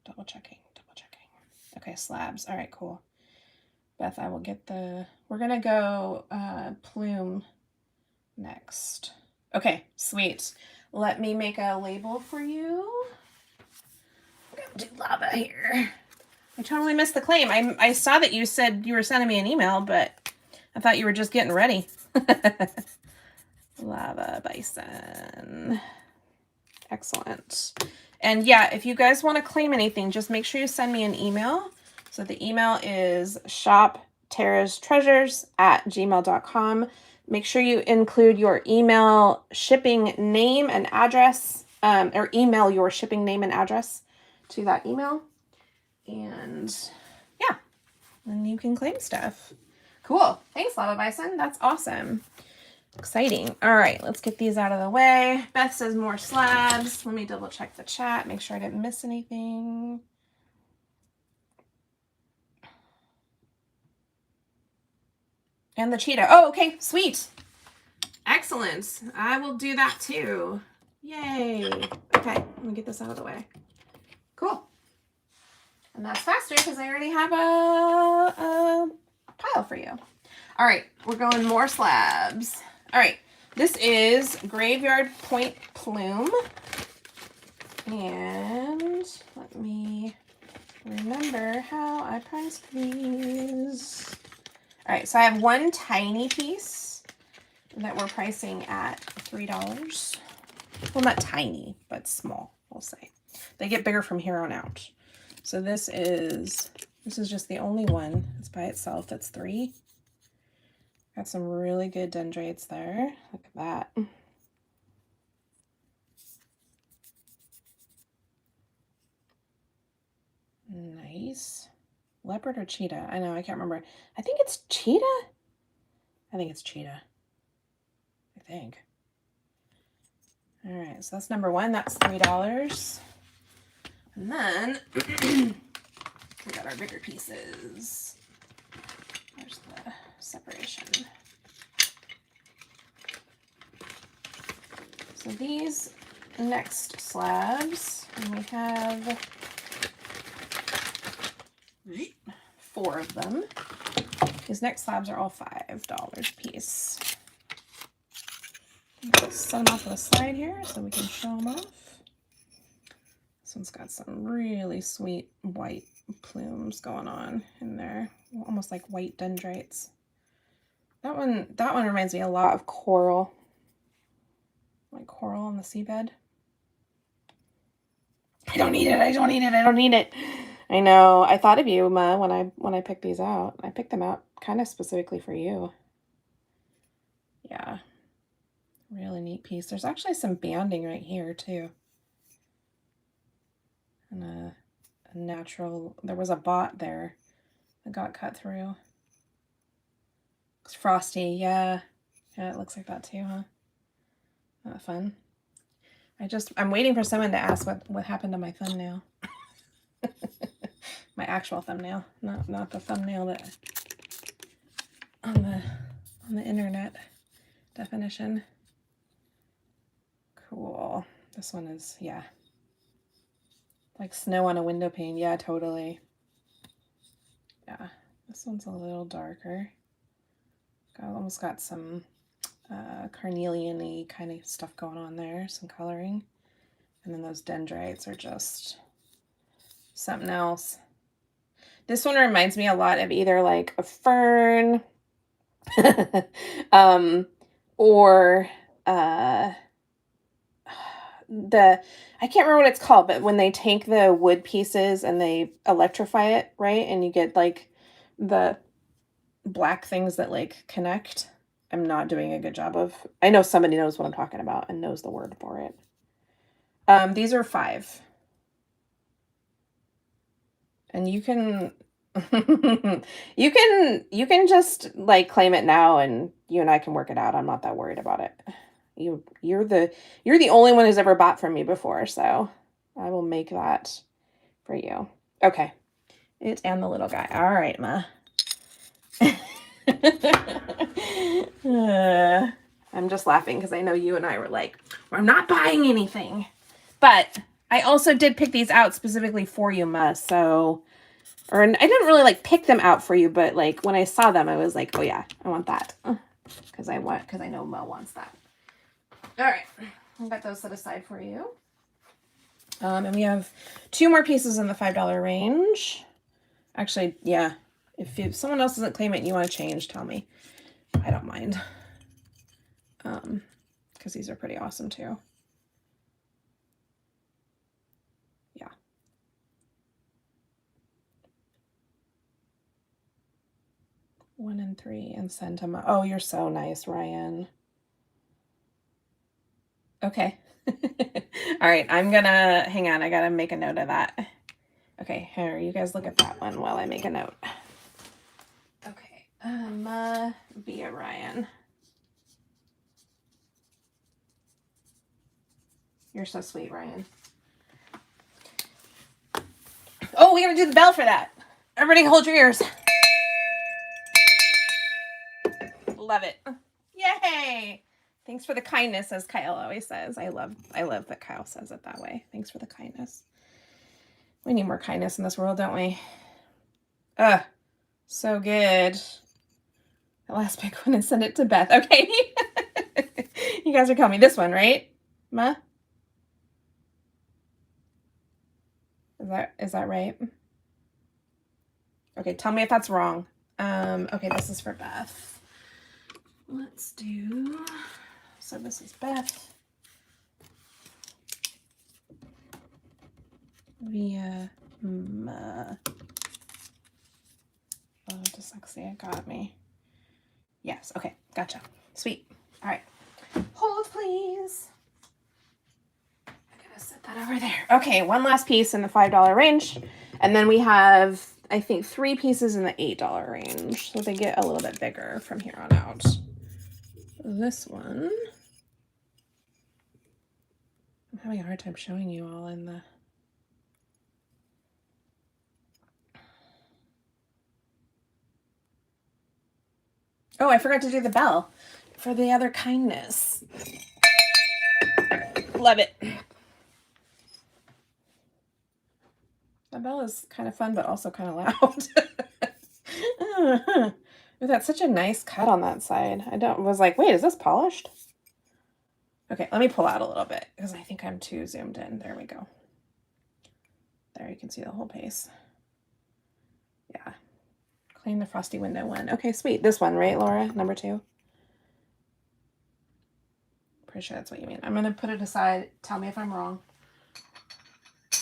Double checking. Okay, slabs. All right, cool. Beth, I will get we're going to go plume next. Okay, sweet. Let me make a label for you. I'm gonna do lava here. I totally missed the claim. I saw that you said you were sending me an email, but I thought you were just getting ready. Lava bison. Excellent. And yeah, if you guys want to claim anything, just make sure you send me an email. So the email is shopterrastreasures@gmail.com. Make sure you include your email shipping name and address, or email your shipping name and address to that email. And yeah, then you can claim stuff. Cool. Thanks, Lava Bison. That's awesome. Exciting. All right, let's get these out of the way. Beth says more slabs. Let me double check the chat, make sure I didn't miss anything. And the cheetah. Oh, okay, sweet. Excellent. I will do that too. Yay. Okay, let me get this out of the way. Cool. And that's faster because I already have a pile for you. All right, we're going more slabs. All right, this is Graveyard Point Plume. And let me remember how I priced these. All right, so I have one tiny piece that we're pricing at $3. Well, not tiny, but small, we'll say. They get bigger from here on out. So this is just the only one. It's by itself. That's $3. Got some really good dendrites there. Look at that. Nice. Leopard or cheetah? I know, I can't remember. I think it's cheetah. I think it's cheetah. I think. All right, so that's number one. That's $3. And then we got our bigger pieces. There's the separation. So these next slabs, and we have 4 of them. These next slabs are all $5 a piece. Let's set them off to the side here so we can show them off. This one's got some really sweet white plumes going on in there, almost like white dendrites. That one reminds me a lot of coral, like coral on the seabed. I don't need it. I don't need it. I don't need it. I know. I thought of you, Ma, when I picked these out. I picked them out kind of specifically for you. Yeah. Really neat piece. There's actually some banding right here too. And a natural, there was a bot there that got cut through. It's frosty, yeah. Yeah, it looks like that too, huh? Not fun. I'm waiting for someone to ask what happened to my thumbnail. My actual thumbnail, not the thumbnail that on the internet definition. Cool. This one is, yeah. Like snow on a window pane. Yeah, totally. Yeah, this one's a little darker. Almost got some carnelian-y kind of stuff going on there, some coloring. And then those dendrites are just something else. This one reminds me a lot of either like a fern or I can't remember what it's called, but when they take the wood pieces and they electrify it, right? And you get like the black things that like connect. I'm not doing a good job of. I know somebody knows what I'm talking about and knows the word for it. These are $5. And you can you can just like claim it now and you and I can work it out. I'm not that worried about it. You're the only one who's ever bought from me before, so I will make that for you. Okay. It and the little guy. All right, Ma. I'm just laughing because I know you and I were like, we're not buying anything. But I also did pick these out specifically for you, Ma, so... Or I didn't really like pick them out for you, but like when I saw them, I was like, oh yeah, I want that. Because I know Ma wants that. All right, I've got those set aside for you. And we have 2 more pieces in the $5 range. Actually, yeah, if someone else doesn't claim it and you want to change, tell me. I don't mind. Because these are pretty awesome too. Yeah. One and 3 and send them. Oh, you're so nice, Ryan. Okay. All right, I'm gonna hang on. I gotta make a note of that. Okay, here, you guys look at that one while I make a note. Okay, via Ryan. You're so sweet, Ryan. Oh, we gotta do the bell for that. Everybody hold your ears. Love it. Yay! Thanks for the kindness, as Kyle always says. I love that Kyle says it that way. Thanks for the kindness. We need more kindness in this world, don't we? So good. The last big one and send it to Beth. Okay. You guys are calling me this one, right? Ma? Is that right? Okay, tell me if that's wrong. Okay, this is for Beth. Let's do, so this is Beth. Via Ma. Oh, dyslexia got me. Yes, okay, gotcha. Sweet. All right. Hold, please. I'm gonna set that over there. Okay, one last piece in the $5 range. And then we have, I think, 3 pieces in the $8 range. So they get a little bit bigger from here on out. This one. I'm having a hard time showing you all in the... Oh, I forgot to do the bell for the other kindness. Love it. The bell is kind of fun, but also kind of loud. Ooh, that's such a nice cut on that side. Was like, wait, is this polished? Okay, let me pull out a little bit because I think I'm too zoomed in. There we go. There, you can see the whole piece. Yeah. Clean the frosty window one. Okay, sweet. This one, right, Laura? Number 2? Pretty sure that's what you mean. I'm going to put it aside. Tell me if I'm wrong.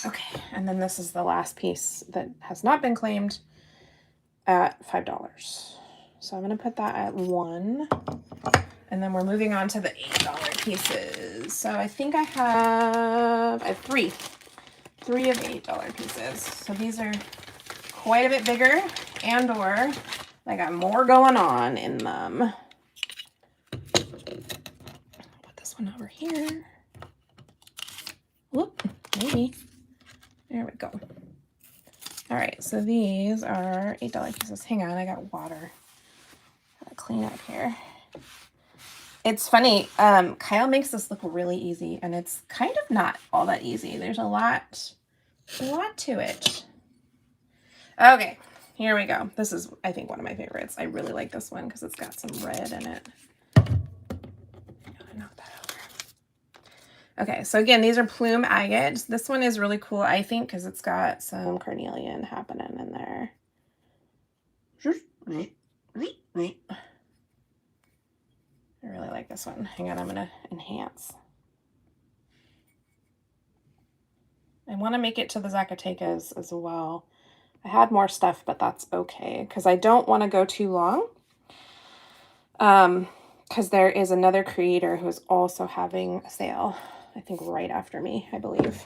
Okay, and then this is the last piece that has not been claimed at $5. So I'm going to put that at 1. And then we're moving on to the $8 pieces. So I think I have 3 of $8 pieces. So these are quite a bit bigger, and or they got more going on in them. Put this one over here. Whoop, maybe. There we go. All right, so these are $8 pieces. Hang on, I got water. Gotta clean up here. It's funny, Kyle makes this look really easy, and it's kind of not all that easy. There's a lot to it. Okay, here we go. This is, I think, one of my favorites. I really like this one because it's got some red in it. Knock that over. Okay, so again, these are plume agates. This one is really cool, I think, because it's got some carnelian happening in there. I really like this one. Hang on, I'm going to enhance. I want to make it to the Zacatecas as well. I had more stuff, but that's okay, because I don't want to go too long. Because there is another creator who is also having a sale, I think right after me, I believe.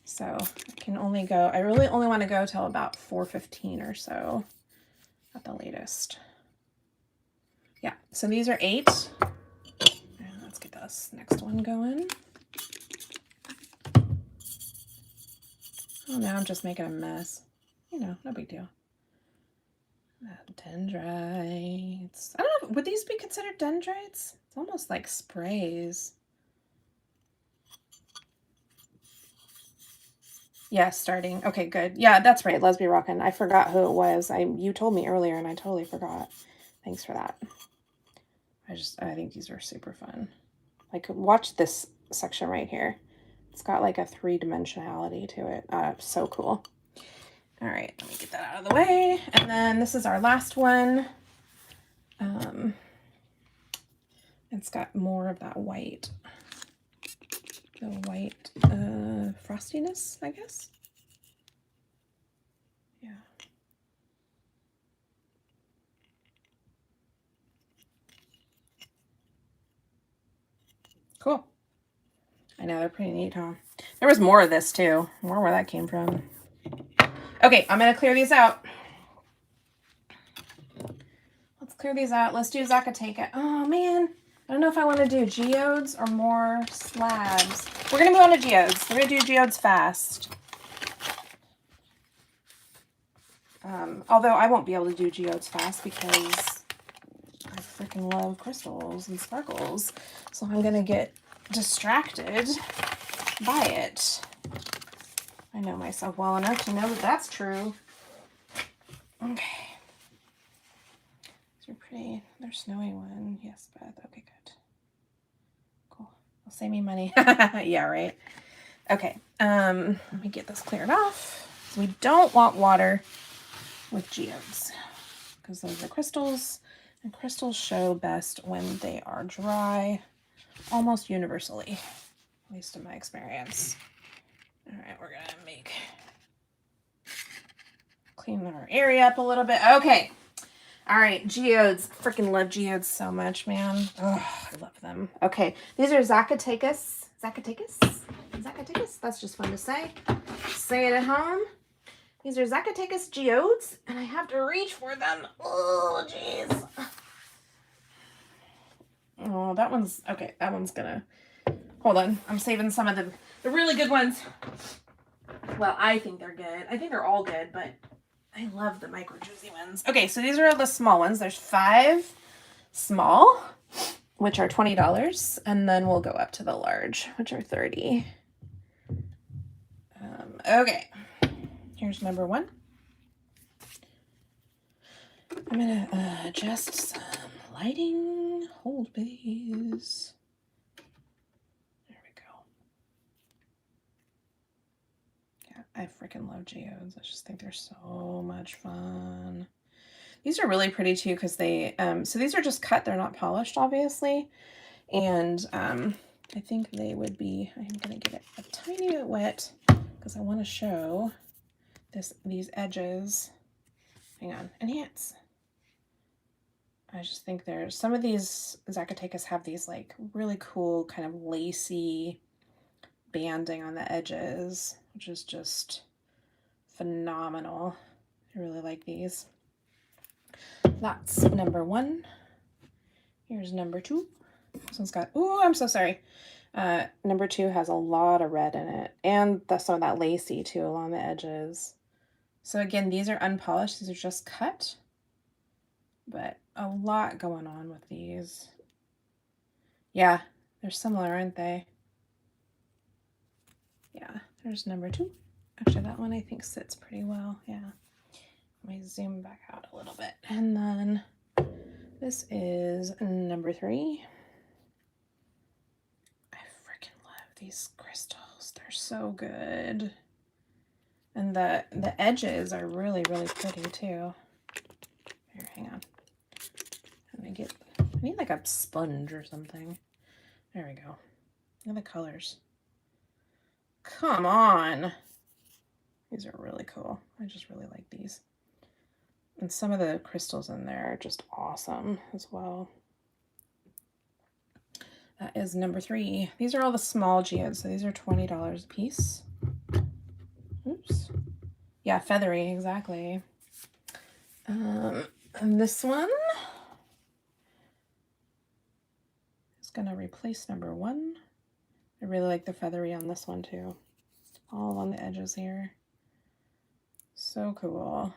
So I can only go, I really only want to go till about 4:15 or so at the latest. Yeah, so these are 8. And let's get this next one going. Oh, now I'm just making a mess. You know, no big deal. Dendrites. I don't know, would these be considered dendrites? It's almost like sprays. Yeah, starting. Okay, good. Yeah, that's right, Lesby Rockin'. I forgot who it was. You told me earlier and I totally forgot. Thanks for that. I think these are super fun. Like, watch this section right here. It's got like a 3-dimensionality to it. So cool. All right, let me get that out of the way. And then this is our last one. It's got more of that white, the white frostiness, I guess. Yeah. Cool. I know, they're pretty neat, huh? There was more of this too. More where that came from. Okay, I'm gonna clear these out. Let's clear these out. Let's do Zacatecas. Oh man, I don't know if I want to do geodes or more slabs. We're gonna move on to geodes. We're gonna do geodes fast. Although I won't be able to do geodes fast because I freaking love crystals and sparkles. So I'm gonna get distracted by it. I know myself well enough to know that that's true. Okay. These are pretty. They're snowy one. Yes, Beth. Okay, good. Cool. Will save me money. Yeah, right. Okay. Let me get this cleared off. So we don't want water with geodes because those are crystals, and crystals show best when they are dry, almost universally, at least in my experience. All right, we're gonna clean our area up a little bit. Okay. All right, geodes. Freaking love geodes so much, man. Oh, I love them. Okay, these are Zacatecas. Zacatecas? Zacatecas? That's just fun to say. Say it at home. These are Zacatecas geodes, and I have to reach for them. Oh, jeez. Oh, that one's, okay, that one's gonna, hold on. I'm saving some of the really good ones. Well, I think they're good. I think they're all good, but I love the micro juicy ones. Okay, so these are the small ones. There's 5 small, which are $20, and then we'll go up to the large, which are $30. Okay, here's number 1. I'm gonna adjust some lighting. Hold please. There we go. Yeah, I freaking love geodes. I just think they're so much fun. These are really pretty too because they, so these are just cut. They're not polished, obviously. And I think they would be, I'm going to get it a tiny bit wet because I want to show these edges. Hang on, enhance. I just think there's, some of these Zacatecas have these like really cool kind of lacy banding on the edges, which is just phenomenal. I really like these. That's number 1. Here's number 2. This one's got, ooh, I'm so sorry. Number 2 has a lot of red in it, and some of that lacy too along the edges. So again, these are unpolished. These are just cut, but a lot going on with these. Yeah, they're similar, aren't they? Yeah, there's number 2. Actually, that one I think sits pretty well. Yeah. Let me zoom back out a little bit. And then this is number 3. I freaking love these crystals. They're so good. And the edges are really, really pretty too. Here, hang on. I need like a sponge or something. There we go. Look at the colors. Come on. These are really cool. I just really like these. And some of the crystals in there are just awesome as well. That is number 3. These are all the small geodes, so these are $20 a piece. Oops. Yeah, feathery, exactly. And this one is going to replace number 1. I really like the feathery on this one too. All on the edges here. So cool.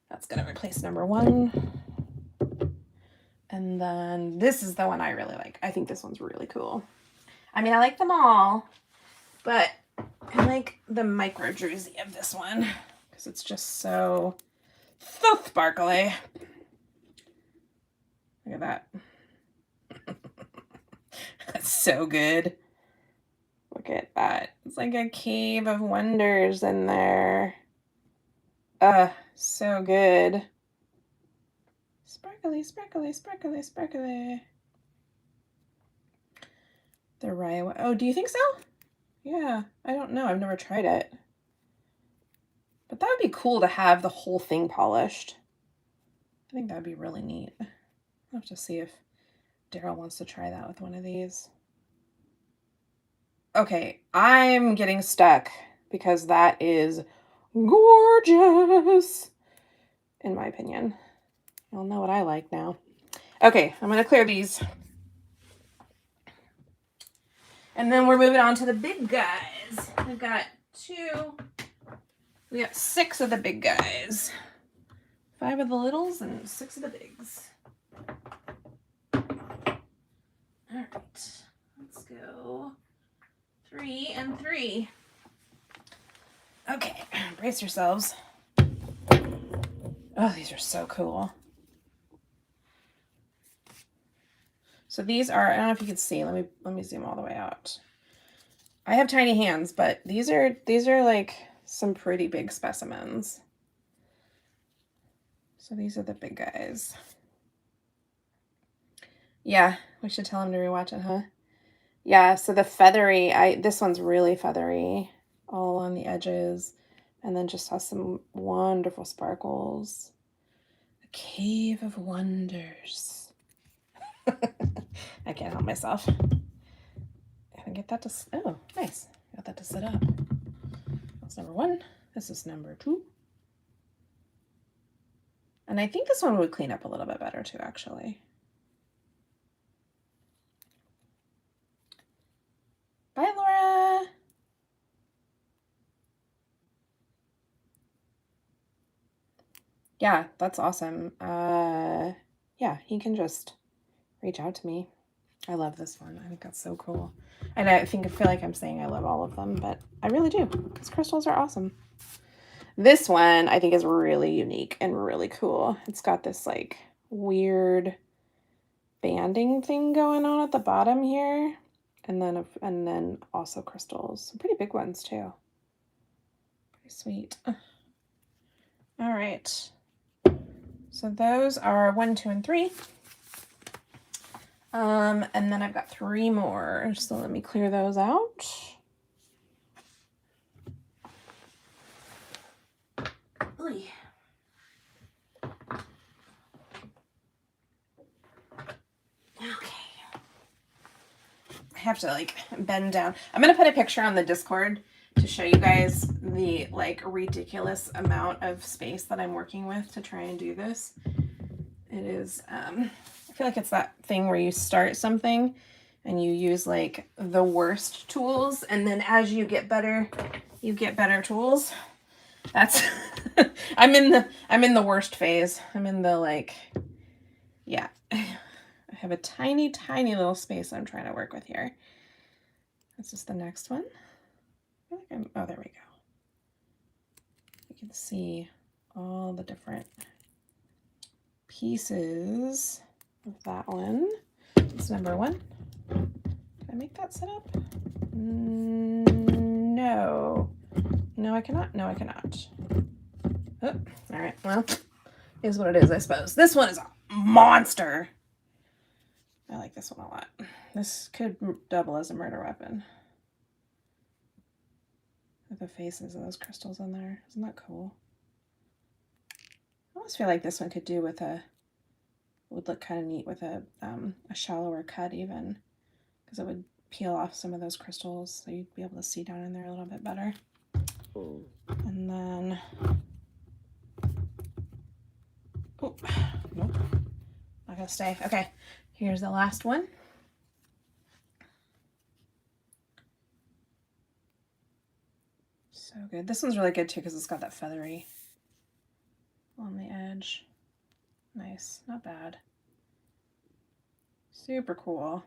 That's going to replace number 1. And then this is the one I really like. I think this one's really cool. I mean, I like them all, but I like the micro druzy of this one because it's just so sparkly. Look at that. That's so good. Look at that. It's like a cave of wonders in there. So good. Sparkly, sparkly, sparkly, sparkly. The rye. Oh, do you think so? Yeah, I don't know. I've never tried it. But that would be cool to have the whole thing polished. I think that would be really neat. I'll have to see if Daryl wants to try that with one of these. Okay, I'm getting stuck because that is gorgeous, in my opinion. You'll know what I like now. Okay, I'm going to clear these. And then we're moving on to the big guys. We've got we got 6 of the big guys. 5 of the littles and 6 of the bigs. All right, let's go 3 and 3. Okay, brace yourselves. Oh, these are so cool. So these are, I don't know if you can see, let me zoom all the way out. I have tiny hands, but these are like some pretty big specimens. So these are the big guys. Yeah, we should tell him to rewatch it, huh? Yeah, so the feathery, this one's really feathery all along the edges, and then just has some wonderful sparkles. A cave of wonders. I can't help myself. I can get that to, oh, nice. Got that to sit up. That's number 1. This is number 2. And I think this one would clean up a little bit better too, actually. Bye, Laura. Yeah, that's awesome. Yeah, he can just reach out to me. I love this one. I think that's so cool. And I feel like I'm saying I love all of them, but I really do, because crystals are awesome. This one I think is really unique and really cool. It's got this like weird banding thing going on at the bottom here, and then also crystals, some pretty big ones too. Pretty sweet. All right, so those are 1, 2, and 3. And then I've got 3 more, so let me clear those out. Oy. Okay. I have to like bend down. I'm gonna put a picture on the Discord to show you guys the like ridiculous amount of space that I'm working with to try and do this. It is, I feel like it's that thing where you start something and you use like the worst tools, and then as you get better, you get better tools. That's I'm in the worst phase. I'm in the like, yeah. I have a tiny, tiny little space I'm trying to work with here. This is the next one. I feel like oh, there we go. You can see all the different pieces of that one. It's number 1. Can I make that sit up? No. No, I cannot. No, I cannot. Oh, all right. Well, is what it is, I suppose. This one is a monster. I like this one a lot. This could double as a murder weapon. With the faces of those crystals in there. Isn't that cool? I almost feel like this one could do with would look kind of neat with a shallower cut even, because it would peel off some of those crystals so you'd be able to see down in there a little bit better. And then, oh, nope, not gonna stay. Okay, here's the last one. So good. This one's really good too because it's got that feathery on the edge. Nice, not bad. Super cool.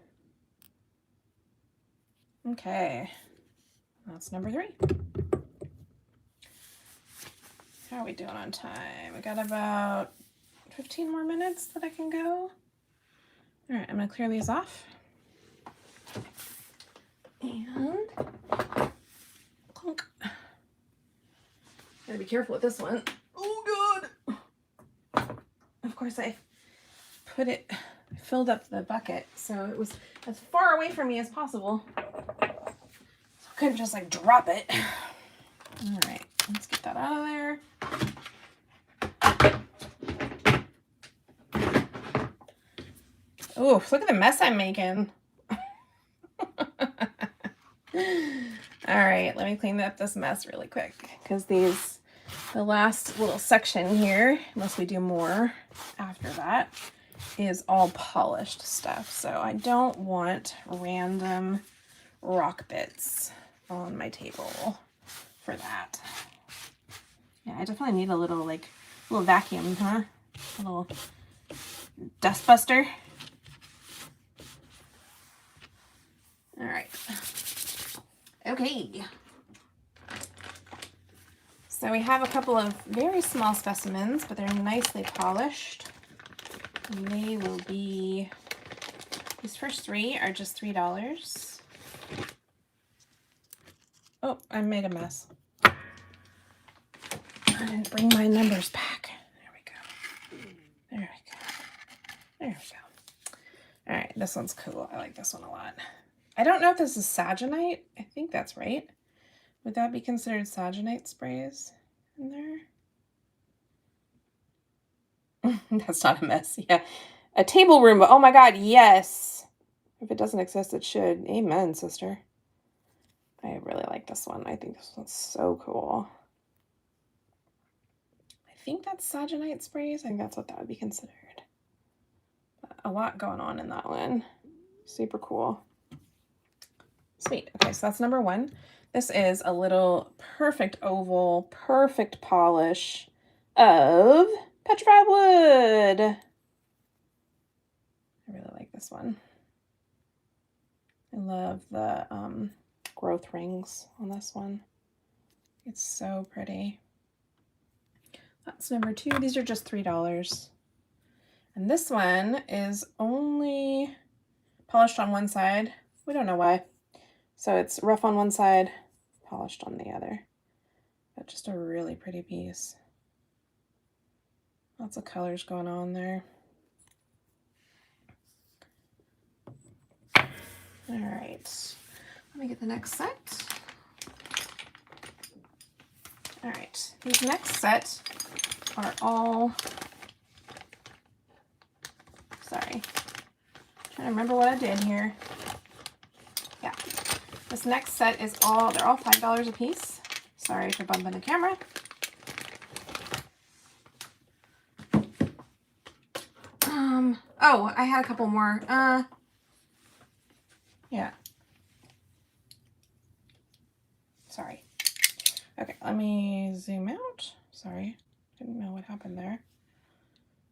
Okay, that's number 3. How are we doing on time? We got about 15 more minutes that I can go. All right, I'm gonna clear these off. And clunk. Gotta be careful with this one. Oh God. Of course I filled up the bucket, so it was as far away from me as possible. So I couldn't just like drop it. All right, let's get that out of there. Oh, look at the mess I'm making. All right, let me clean up this mess really quick because the last little section here, unless we do more after that, is all polished stuff. So I don't want random rock bits on my table for that. Yeah, I definitely need a little vacuum, huh? A little dust buster. All right. Okay. So we have a couple of very small specimens, but they're nicely polished. And they will be, these first three are just $3. Oh, I made a mess. I didn't bring my numbers back. There we go. There we go. There we go. All right, this one's cool. I like this one a lot. I don't know if this is saginite. I think that's right. Would that be considered saginite sprays in there? That's not a mess. Yeah. A table Roomba. Oh my God, yes. If it doesn't exist, it should. Amen, sister. I really like this one. I think this one's so cool. I think that's saginite sprays. I think that's what that would be considered. A lot going on in that one. Super cool. Sweet. Okay, so that's number one. This is a little perfect oval, perfect polish of petrified wood. I really like this one. I love the growth rings on this one. It's so pretty. That's number two. These are just $3. And this one is only polished on one side. We don't know why. So it's rough on one side, polished on the other. But just a really pretty piece. Lots of colors going on there. All right, let me get the next set. All right, these next set are all, sorry, trying to remember what I did here. Yeah. This next set is they're all $5 a piece. Sorry for bumping the camera. Oh, I had a couple more. Yeah. Sorry. Okay, let me zoom out. Sorry. Didn't know what happened there.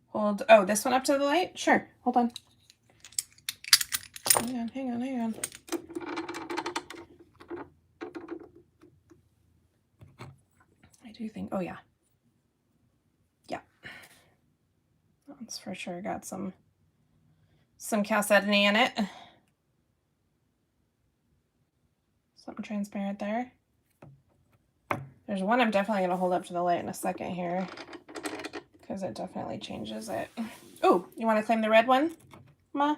Hold, oh, this one up to the light? Sure, hold on. Hang on. I do think, oh yeah. Yeah. That's for sure got some chalcedony in it. Something transparent there. There's one I'm definitely going to hold up to the light in a second here, because it definitely changes it. Oh, you want to claim the red one, Ma?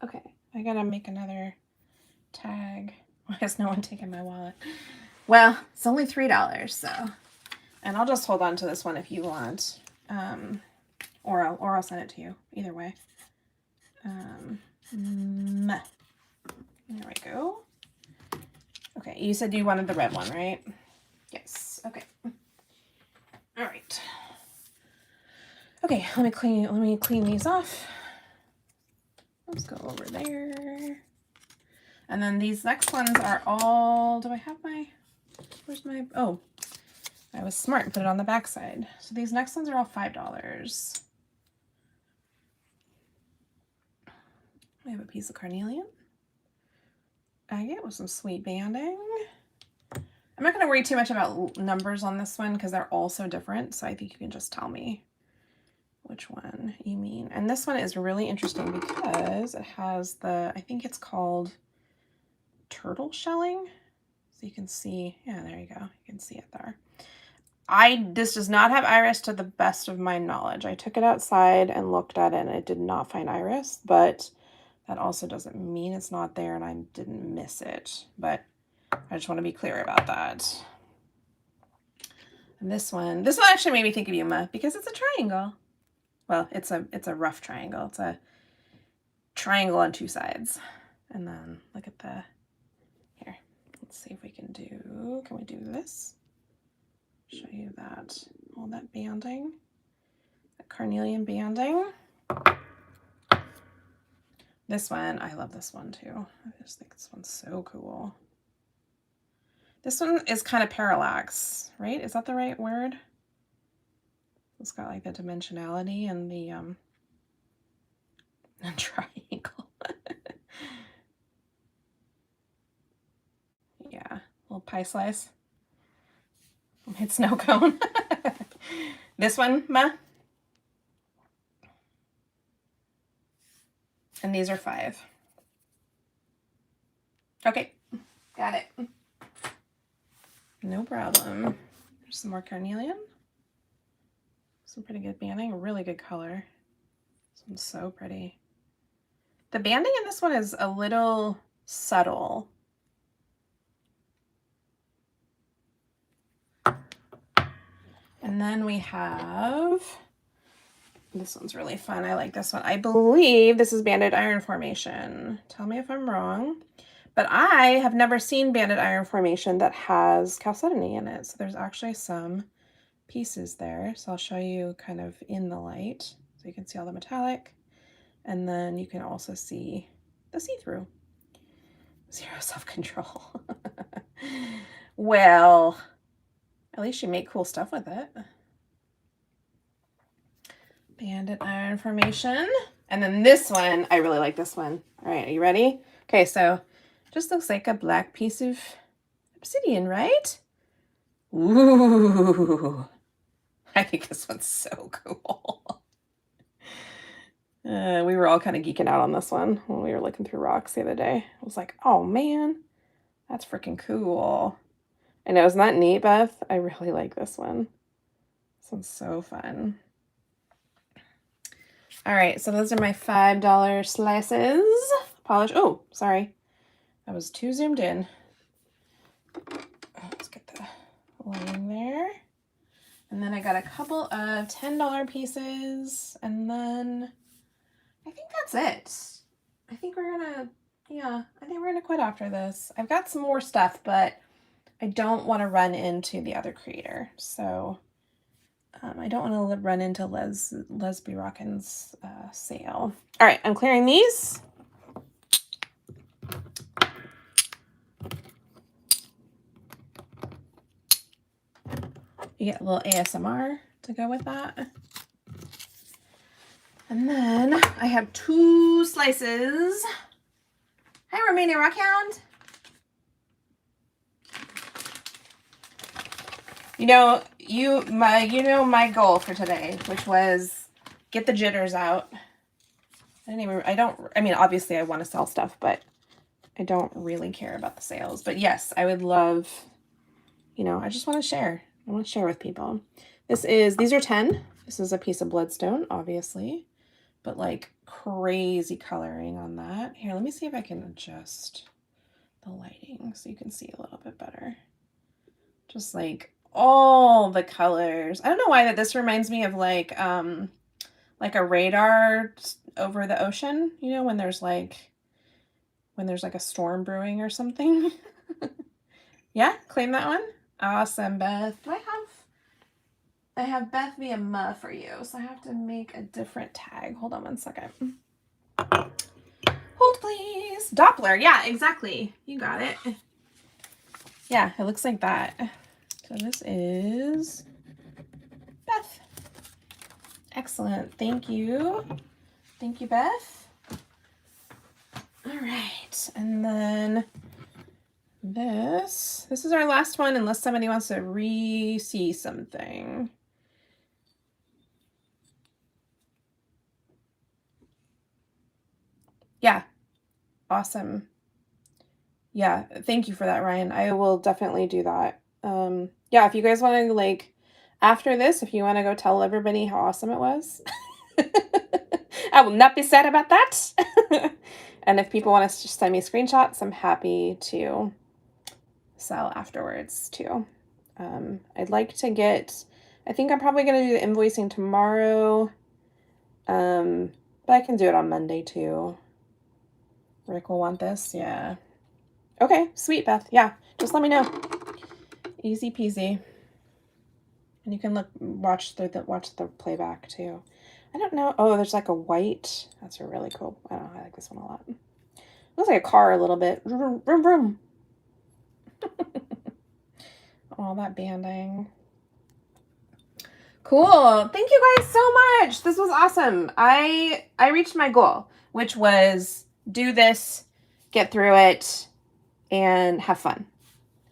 Okay, I gotta make another tag. Why is no one taking my wallet? Well, it's only $3, so. And I'll just hold on to this one if you want. Or I'll send it to you. Either way. There we go. Okay, you said you wanted the red one, right? Yes. Okay. All right. Okay, let me clean these off. Let's go over there. And then these next ones are all, do I have my, where's my, oh, I was smart and put it on the back side. So these next ones are all $5. We have a piece of carnelian. Agate with some sweet banding. I'm not going to worry too much about numbers on this one because they're all so different. So I think you can just tell me which one you mean. And this one is really interesting because it has the, I think it's called turtle shelling. So you can see, yeah, there you go. You can see it there. This does not have iris to the best of my knowledge. I took it outside and looked at it and it did not find iris, but that also doesn't mean it's not there and I didn't miss it. But I just want to be clear about that. And this one actually made me think of Yuma because it's a triangle. Well, it's a rough triangle. It's a triangle on two sides. And then look at the, here, let's see if we can we do this? Show you that, all that banding, that carnelian banding. This one, I love this one too. I just think this one's so cool. This one is kind of parallax, right? Is that the right word? It's got like the dimensionality and the triangle. Yeah, little pie slice. Hit snow cone. This one, Ma. And these are 5. Okay, got it. No problem. There's some more carnelian. Some pretty good banding, really good color. This one's so pretty. The banding in this one is a little subtle. And then we have, this one's really fun. I like this one. I believe this is banded iron formation. Tell me if I'm wrong. But I have never seen banded iron formation that has chalcedony in it. So there's actually some pieces there. So I'll show you kind of in the light. So you can see all the metallic. And then you can also see the see-through. Zero self-control. Well, at least you make cool stuff with it. Banded iron formation. And then this one, I really like this one. All right, are you ready? Okay, so just looks like a black piece of obsidian, right? Ooh, I think this one's so cool. We were all kind of geeking out on this one when we were looking through rocks the other day. I was like, oh man, that's freaking cool. I know, isn't that neat, Beth? I really like this one. This one's so fun. All right, so those are my $5 slices. Polish. Oh, sorry. I was too zoomed in. Let's get the lighting there. And then I got a couple of $10 pieces. And then I think that's it. I think we're gonna, yeah, I think we're gonna quit after this. I've got some more stuff, but I don't want to run into the other creator. So I don't want to run into Lesby Rockin's sale. All right, I'm clearing these. You get a little ASMR to go with that. And then I have 2 slices. Hi, Romania Rockhound. You know my goal for today, which was get the jitters out. I mean, obviously I want to sell stuff, but I don't really care about the sales. But yes, I would love, I just want to share. I want to share with people. These are 10. This is a piece of bloodstone, obviously, but like crazy coloring on that. Here, let me see if I can adjust the lighting so you can see a little bit better. Just like all the colors. I don't know why that this reminds me of like a radar over the ocean, when there's like a storm brewing or something. Yeah, claim that one. Awesome, Beth. I have Beth via Ma for you, so I have to make a different tag. Hold on one second. Hold please. Doppler, yeah, exactly. You got it. Yeah, it looks like that. So this is Beth. Excellent. Thank you. Thank you, Beth. All right. And then this is our last one, unless somebody wants to re-see something. Yeah. Awesome. Yeah. Thank you for that, Ryan. I will definitely do that. Yeah, if you guys want to like after this, if you want to go tell everybody how awesome it was, I will not be sad about that. And if people want to just send me screenshots, I'm happy to sell afterwards too. I'd like to get, I think I'm probably going to do the invoicing tomorrow. But I can do it on Monday too. Rick will want this. Yeah. Okay. Sweet, Beth. Yeah. Just let me know. Easy peasy. And you can watch the playback too. I don't know. Oh, there's like a white. That's a really cool. I don't know. I like this one a lot. Looks like a car a little bit. Vroom, vroom, vroom. All that banding. Cool. Thank you guys so much. This was awesome. I reached my goal, which was do this, get through it, and have fun.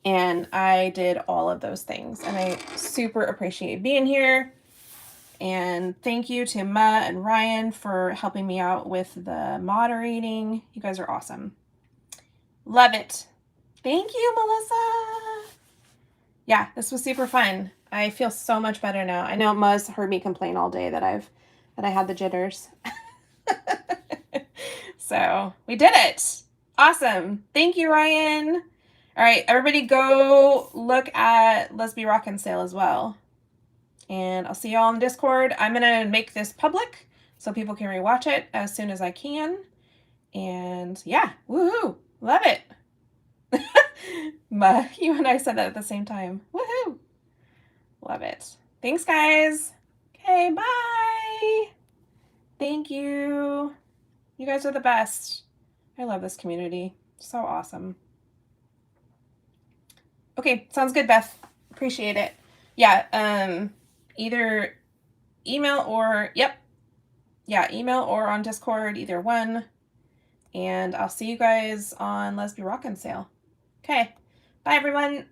And I did all of those things. And I super appreciate being here. And thank you to Ma and Ryan for helping me out with the moderating. You guys are awesome. Love it. Thank you, Melissa. Yeah, this was super fun. I feel so much better now. I know Ma's heard me complain all day that I had the jitters. So we did it. Awesome. Thank you, Ryan. All right, everybody go look at Let's Be Rockin' Sale as well. And I'll see you all on Discord. I'm going to make this public so people can rewatch it as soon as I can. And yeah, woohoo. Love it. You and I said that at the same time. Woohoo. Love it. Thanks, guys. Okay, bye. Thank you. You guys are the best. I love this community. So awesome. Okay, sounds good, Beth. Appreciate it. Yeah, either email or, yep. Yeah, email or on Discord, either one. And I'll see you guys on Let's Be Rockin' Sale. Okay, bye everyone.